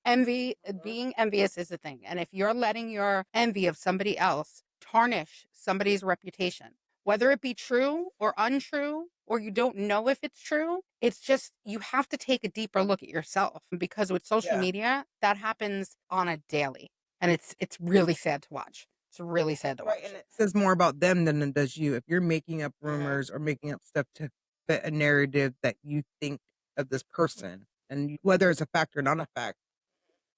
Speaker 1: Being envious is a thing. And if you're letting your envy of somebody else tarnish somebody's reputation, whether it be true or untrue, or you don't know if it's true, it's just you have to take a deeper look at yourself because with social
Speaker 2: Yeah.
Speaker 1: media, that happens on a daily. And it's really sad to watch. It's really sad to
Speaker 2: Right, and
Speaker 1: watch.
Speaker 2: it says more about them than it does you. If you're making up
Speaker 1: Mhm.
Speaker 2: rumors or making up stuff to fit a narrative that you think of this person, and whether it's a fact or not a fact,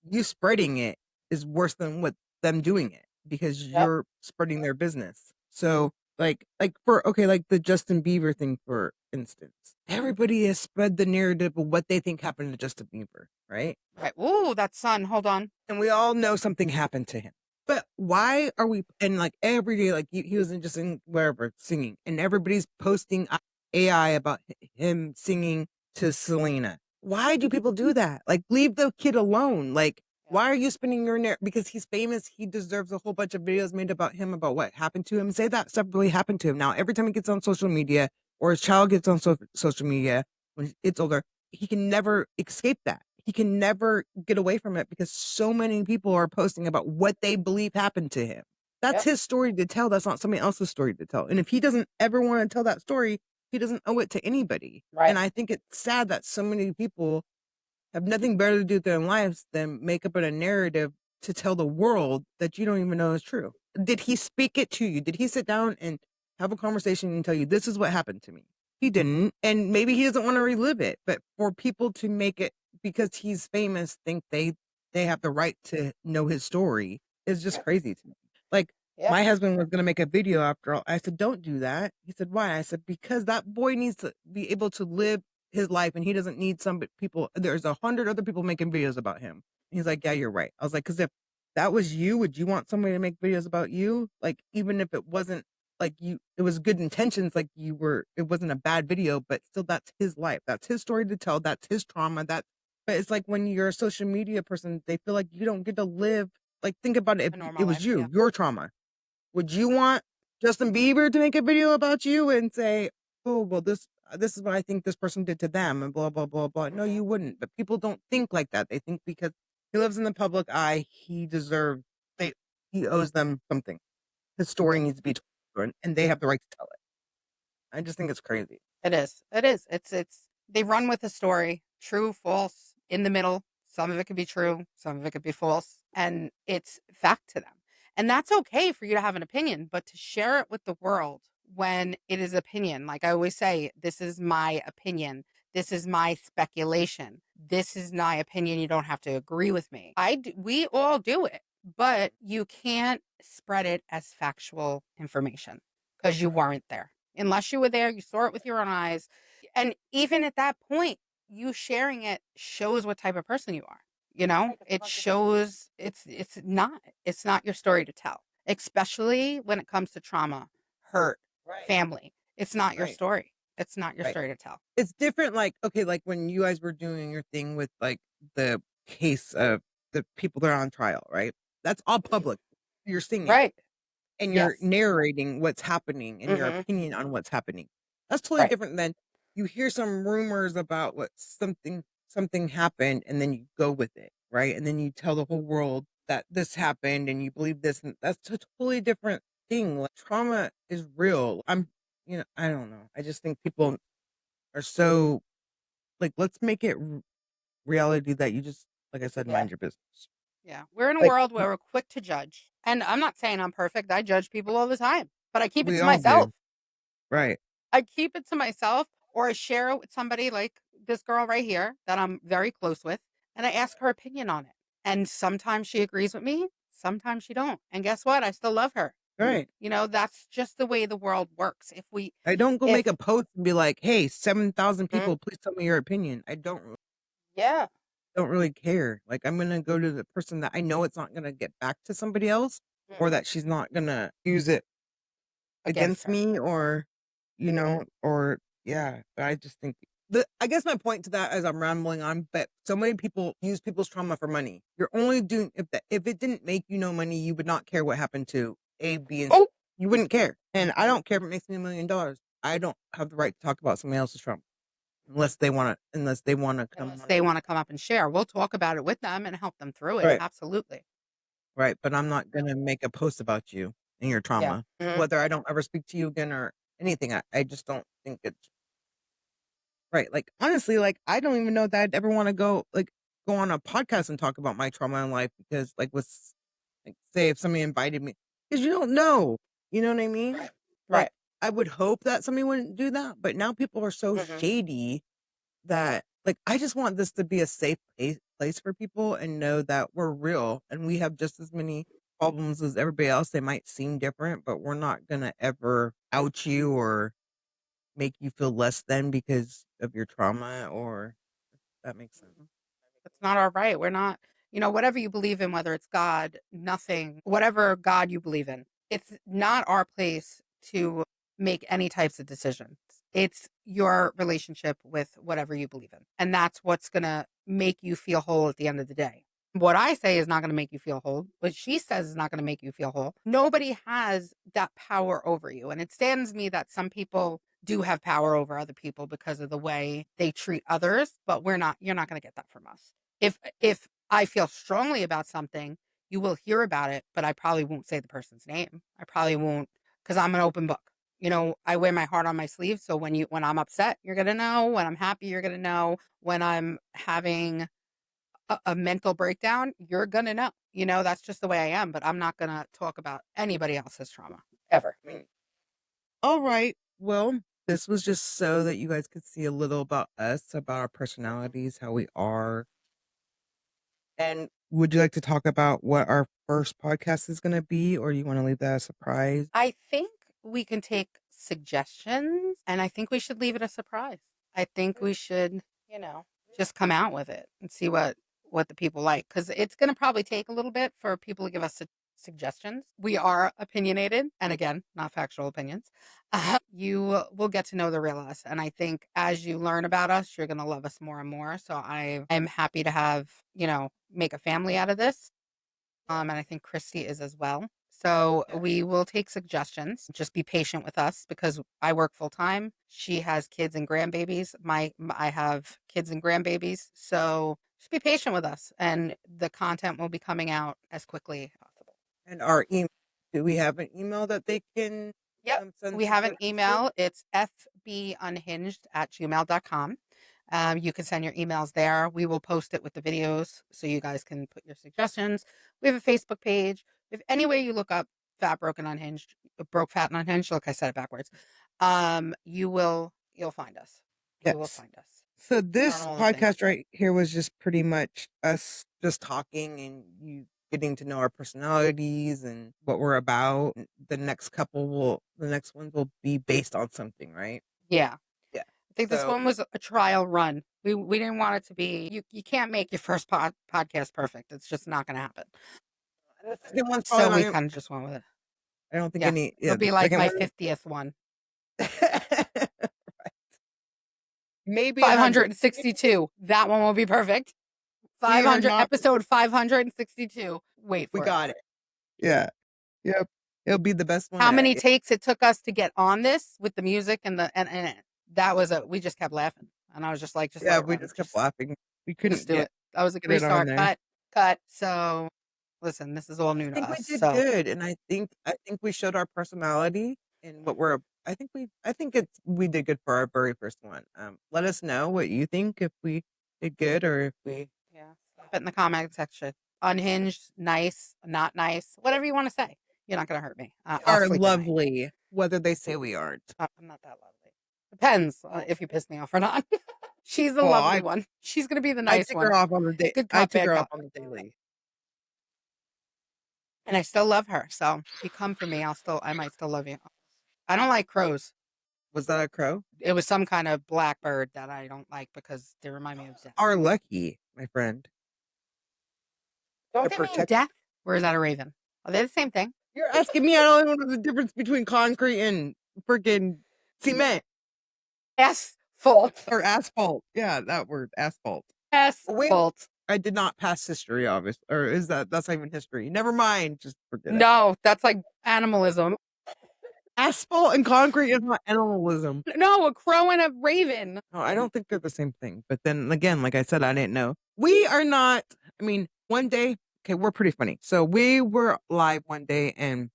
Speaker 2: you spreading it is worse than what them doing it because
Speaker 1: Yep.
Speaker 2: you're spreading their business. So, like for okay, like the Justin Bieber thing, for instance, everybody has spread the narrative of what they think happened to Justin Bieber, right?
Speaker 1: Right. Ooh, that sun. Hold on.
Speaker 2: And we all know something happened to him. But why are we and like every day, like he wasn't just in wherever singing, and everybody's posting AI about him singing to Selena. Why do people do that? Like, leave the kid alone. Like,
Speaker 1: Yeah.
Speaker 2: why are you spinning your narrative? Because he's famous, he deserves a whole bunch of videos made about him about what happened to him. Say that stuff really happened to him. Now, every time he gets on social media or his child gets on social media when it's older, he can never escape that. He can never get away from it because so many people are posting about what they believe happened to him. That's
Speaker 1: Yep.
Speaker 2: his story to tell. That's not somebody else's story to tell. And if he doesn't ever want to tell that story, he doesn't owe it to anybody.
Speaker 1: Right.
Speaker 2: And I think it's sad that so many people have nothing better to do with their lives than make up a narrative to tell the world that you don't even know is true. Did he speak it to you? Did he sit down and have a conversation and tell you, this is what happened to me? He didn't. And maybe he doesn't want to relive it. But for people to make it because he's famous, think they have the right to know his story is just crazy to me. Like,
Speaker 1: Yeah.
Speaker 2: my husband was going to make a video after all. I said, don't do that. He said, why? I said, because that boy needs to be able to live his life and he doesn't need some people. There's 100 other people making videos about him. He's like, yeah, you're right. I was like, because if that was you, would you want somebody to make videos about you? Like, even if it wasn't like you, it was good intentions, like it wasn't a bad video, but still that's his life. That's his story to tell. That's his trauma. But it's like when you're a social media person, they feel like you don't get to live. Like, think about it.
Speaker 1: A
Speaker 2: If
Speaker 1: normal
Speaker 2: it was
Speaker 1: life. Yeah.
Speaker 2: your trauma, would you want Justin Bieber to make a video about you and say, "Oh, well, this this is what I think this person did to them and blah, blah, blah, blah. No, you wouldn't. But people don't think like that. They think because he lives in the public eye, they, he owes them something. His story needs to be told, and they have the right to tell it. I just think it's crazy.
Speaker 1: It is. It is. It's they run with the story, true, false, in the middle. Some of it could be true, some of it could be false, and it's fact to them. And that's okay for you to have an opinion, but to share it with the world when it is opinion, like I always say, this is my opinion. This is my speculation. This is my opinion. You don't have to agree with me. We all do it, but you can't spread it as factual information because you weren't there. Unless you were there, you saw it with your own eyes. And even at that point, you sharing it shows what type of person you are. You know, it shows it's not your story to tell, especially when it comes to trauma, hurt, family. It's not your
Speaker 2: Right.
Speaker 1: story. It's not your
Speaker 2: Right.
Speaker 1: story to tell.
Speaker 2: It's different, like, okay, like when you guys were doing your thing with like the case of the people that are on trial, right? That's all public. You're seeing it
Speaker 1: Right.
Speaker 2: and you're
Speaker 1: Yes.
Speaker 2: narrating what's happening and your
Speaker 1: Mm-hmm.
Speaker 2: opinion on what's happening. That's totally
Speaker 1: Right.
Speaker 2: different than you hear some rumors about what something happened and then you go with it, right? And then you tell the whole world that this happened and you believe this, and that's a totally different thing. Like, trauma is real. I don't know. I just think people are so like, let's make it reality that you just, like I said,
Speaker 1: Yeah.
Speaker 2: mind your business.
Speaker 1: Yeah. We're in a
Speaker 2: Like,
Speaker 1: world where we're quick to judge. And I'm not saying I'm perfect. I judge people all the time, but I keep it
Speaker 2: we
Speaker 1: to
Speaker 2: all
Speaker 1: myself.
Speaker 2: do. Right.
Speaker 1: I keep it to myself or I share it with somebody like this girl right here that I'm very close with, and I ask her opinion on it. And sometimes she agrees with me, sometimes she don't. And guess what? I still love her.
Speaker 2: Right.
Speaker 1: You know, that's just the way the world works.
Speaker 2: I don't go make
Speaker 1: If
Speaker 2: a post and be like, "Hey, 7,000
Speaker 1: Mhm.
Speaker 2: people, please tell me your opinion." I
Speaker 1: Yeah.
Speaker 2: don't really care. Like, I'm gonna go to the person that I know it's not gonna get back to somebody else, or
Speaker 1: Mhm.
Speaker 2: that she's not gonna use it
Speaker 1: Against
Speaker 2: against
Speaker 1: her.
Speaker 2: me, or or yeah. But I just think I guess my point to that, as I'm rambling on, but so many people use people's trauma for money. You're only doing if it didn't make you no money, you would not care what happened to A, B, and C.
Speaker 1: Oh,
Speaker 2: You wouldn't care. And I don't care if it makes me $1,000,000. I don't have the right to talk about somebody else's trauma unless they wanna come
Speaker 1: unless
Speaker 2: on.
Speaker 1: they want to come up and share. We'll talk about it with them and help them through it.
Speaker 2: Right.
Speaker 1: Absolutely.
Speaker 2: Right, but I'm not gonna make a post about you and your
Speaker 1: Yeah.
Speaker 2: trauma,
Speaker 1: Mhm.
Speaker 2: whether I don't ever speak to you again or anything. I just don't think it's right. Like, honestly, like, I don't even know that I'd ever wanna go on a podcast and talk about my trauma in life because, like, like, say if somebody invited me, because you don't know, you know what I mean? Like,
Speaker 1: Right.
Speaker 2: I would hope that somebody wouldn't do that, but now people are so
Speaker 1: Mhm.
Speaker 2: shady that, like, I just want this to be a safe place for people and know that we're real and we have just as many problems as everybody else. They might seem different, but we're not gonna ever out you or make you feel less than because of your trauma, or that makes sense.
Speaker 1: It's not our right. We're not, whatever you believe in, whether it's God, nothing, whatever God you believe in, it's not our place to make any types of decisions. It's your relationship with whatever you believe in. And that's what's going to make you feel whole at the end of the day. What I say is not going to make you feel whole. What she says is not going to make you feel whole. Nobody has that power over you. And it saddens me that some people do have power over other people because of the way they treat others, but you're not going to get that from us. If I feel strongly about something, you will hear about it, but I probably won't say the person's name. I probably won't, because I'm an open book. I wear my heart on my sleeve, so when I'm upset, you're going to know. When I'm happy, you're going to know. When I'm having a mental breakdown, you're going to know. That's just the way I am, but I'm not going to talk about anybody else's trauma ever.
Speaker 2: All right. Well, this was just so that you guys could see a little about us, about our personalities, how we are. And would you like to talk about what our first podcast is going to be, or you want to leave that a surprise?
Speaker 1: I think we can take suggestions, and I think we should leave it a surprise. I think we should, just come out with it and see what the people like, because it's going to probably take a little bit for people to give us suggestions. We are opinionated, and again, not factual opinions. You will get to know the real us, and I think as you learn about us, you're going to love us more and more. So I am happy to have make a family out of this. And I think Kristy is as well. So
Speaker 2: Yeah.
Speaker 1: we will take suggestions. Just be patient with us because I work full time. She has kids and grandbabies. I have kids and grandbabies. So just be patient with us, and the content will be coming out as quickly as possible.
Speaker 2: And our email. Do we have an email that they can
Speaker 1: Yep.
Speaker 2: send
Speaker 1: We have an
Speaker 2: suggestions to?
Speaker 1: email. It's fbunhinged@gmail.com. You can send your emails there. We will post it with the videos so you guys can put your suggestions. We have a Facebook page. If any way you look up Fat Broke and Unhinged, Broke Fat and Unhinged, look, I said it backwards. You'll find us. You will
Speaker 2: Yes.
Speaker 1: find us.
Speaker 2: So
Speaker 1: on
Speaker 2: this
Speaker 1: all the things.
Speaker 2: podcast right here was just pretty much us just talking and you getting to know our personalities and what we're about. The next ones will be based on something, right?
Speaker 1: Yeah.
Speaker 2: Yeah.
Speaker 1: I think this
Speaker 2: So
Speaker 1: one was a trial run. We didn't want it to be you can't make your first podcast perfect. It's just not going to happen.
Speaker 2: the second one's probably
Speaker 1: So
Speaker 2: not
Speaker 1: we
Speaker 2: even,
Speaker 1: kind of just went with it.
Speaker 2: I don't think
Speaker 1: Yeah. It'll
Speaker 2: the
Speaker 1: be like
Speaker 2: second
Speaker 1: my
Speaker 2: one
Speaker 1: 50th one.
Speaker 2: maybe 100.
Speaker 1: 562. That one will be perfect.
Speaker 2: We are
Speaker 1: 500
Speaker 2: not,
Speaker 1: episode 562. Wait
Speaker 2: we
Speaker 1: for it.
Speaker 2: got it. Yeah. Yep. It'll be the best one.
Speaker 1: How many takes it took us to get on this with the music and that was we just kept laughing. And I was just like, just
Speaker 2: Yeah,
Speaker 1: let it
Speaker 2: we
Speaker 1: run.
Speaker 2: just kept laughing. We couldn't
Speaker 1: Just do it. That was a
Speaker 2: get it on
Speaker 1: restart.
Speaker 2: there.
Speaker 1: Cut. So listen, this is all new
Speaker 2: I
Speaker 1: to
Speaker 2: think we
Speaker 1: us.
Speaker 2: did
Speaker 1: So
Speaker 2: good, and I think we showed our personality and what we're. I think we did good for our very first one. Let us know what you think if we did good or if we.
Speaker 1: yeah, put in the comment section. Unhinged, nice, not nice, whatever you want to say. You're not gonna hurt me. I'll
Speaker 2: Are
Speaker 1: sleep at night.
Speaker 2: lovely, whether they say we aren't.
Speaker 1: I'm not that lovely. Depends if you piss me off or not. She's the
Speaker 2: Well,
Speaker 1: lovely one. She's gonna be the
Speaker 2: I
Speaker 1: nice
Speaker 2: take
Speaker 1: one.
Speaker 2: her off on the day.
Speaker 1: Good
Speaker 2: I
Speaker 1: cop,
Speaker 2: take
Speaker 1: bad
Speaker 2: her off
Speaker 1: cop.
Speaker 2: on the daily.
Speaker 1: And I still love her. So if you come for me, I might still love you. I don't like crows.
Speaker 2: Was that a crow?
Speaker 1: It was some kind of blackbird that I don't like because they remind me of death.
Speaker 2: Are lucky, my friend.
Speaker 1: Don't
Speaker 2: To
Speaker 1: they mean
Speaker 2: protect.
Speaker 1: death? Or is that a raven? Are they the same thing?
Speaker 2: You're asking me. I don't even know the difference between concrete and freaking cement
Speaker 1: Asphalt.
Speaker 2: or asphalt. Yeah, that word, asphalt.
Speaker 1: Asphalt.
Speaker 2: I did not pass history, obviously. Or is that's not even history? Never mind. Just forget it.
Speaker 1: No, that's like animalism.
Speaker 2: Asphalt and concrete is not animalism.
Speaker 1: No, a crow and a raven.
Speaker 2: No, I don't think they're the same thing. But then again, like I said, I didn't know. We are not. I mean, one day, okay, we're pretty funny. So we were live one day and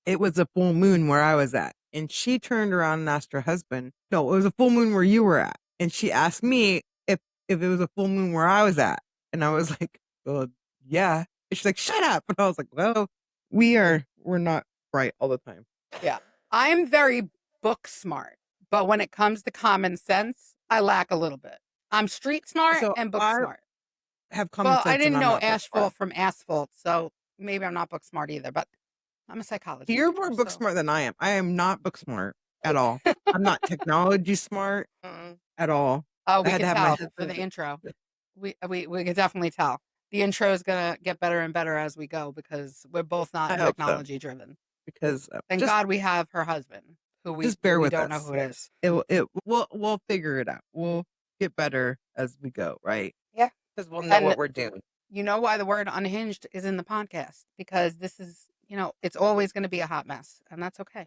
Speaker 2: it was a full moon where I was at. And she turned around and asked her husband, no, it was a full moon where you were at. And she asked me if it was a full moon where I was at. And I was like, well, yeah. And she's like, shut up. And I was like, well, we're not right all the time.
Speaker 1: Yeah. I'm very book smart, but when it comes to common sense, I lack a little bit. I'm street smart
Speaker 2: So
Speaker 1: and book
Speaker 2: I
Speaker 1: smart.
Speaker 2: have common
Speaker 1: Well,
Speaker 2: sense.
Speaker 1: I didn't
Speaker 2: and I'm
Speaker 1: know
Speaker 2: not book smart.
Speaker 1: asphalt from asphalt, so maybe I'm not book smart either, but I'm a psychologist.
Speaker 2: You're more book smart than I am. I am not book smart at all. I'm not technology smart at all.
Speaker 1: Oh, we
Speaker 2: I had
Speaker 1: can
Speaker 2: to have my
Speaker 1: tell for the
Speaker 2: husband.
Speaker 1: intro. We can definitely tell. The intro is gonna get better and better as we go because we're both
Speaker 2: I
Speaker 1: not
Speaker 2: hope so.
Speaker 1: technology driven.
Speaker 2: Because
Speaker 1: Thank
Speaker 2: just
Speaker 1: God we have her husband, who we
Speaker 2: just bear
Speaker 1: we
Speaker 2: with
Speaker 1: don't know
Speaker 2: us.
Speaker 1: who it is.
Speaker 2: We'll figure it out. We'll get better as we go, right?
Speaker 1: Yeah.
Speaker 2: Because we'll know
Speaker 1: And
Speaker 2: what we're doing.
Speaker 1: you know why the word unhinged is in the podcast? Because this is, it's always going to be a hot mess, and that's okay.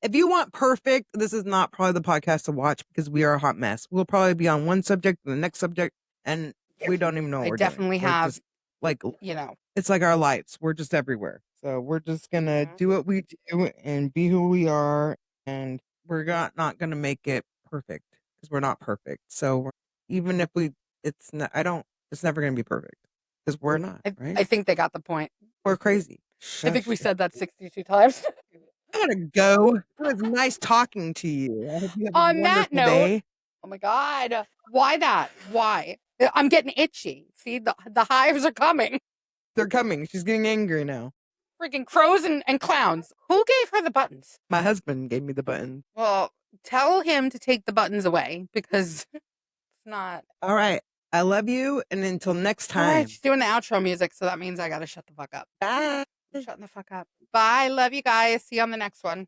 Speaker 2: If you want perfect, this is not probably the podcast to watch because we are a hot mess. We'll probably be on one subject and the next subject, and we don't even know what
Speaker 1: I
Speaker 2: we're
Speaker 1: definitely
Speaker 2: doing. We're
Speaker 1: have,
Speaker 2: just, like,
Speaker 1: you
Speaker 2: it's like our lives. We're just everywhere. So we're just gonna
Speaker 1: Mhm.
Speaker 2: do what we do and be who we are, and we're not gonna make it perfect because we're not perfect. So even if it's not, it's never gonna be perfect because we're not,
Speaker 1: I
Speaker 2: right?
Speaker 1: think they got the point.
Speaker 2: We're crazy.
Speaker 1: I think we
Speaker 2: Shush.
Speaker 1: said that 62 times.
Speaker 2: I gotta go. It was nice talking to you. I hope you have a
Speaker 1: On that
Speaker 2: wonderful
Speaker 1: note,
Speaker 2: day.
Speaker 1: oh my God, why that? Why? I'm getting itchy. See, the hives are coming.
Speaker 2: They're coming. She's getting angry now.
Speaker 1: Freaking crows and clowns. Who gave her the buttons?
Speaker 2: My husband gave me the button.
Speaker 1: Well, tell him to take the buttons away because it's not.
Speaker 2: All right. I love you. And until next
Speaker 1: All right,
Speaker 2: time.
Speaker 1: she's doing the outro music, so that means I gotta shut the fuck up.
Speaker 2: Bye.
Speaker 1: I'm shutting the fuck up. Bye. Love you guys. See you on the next one.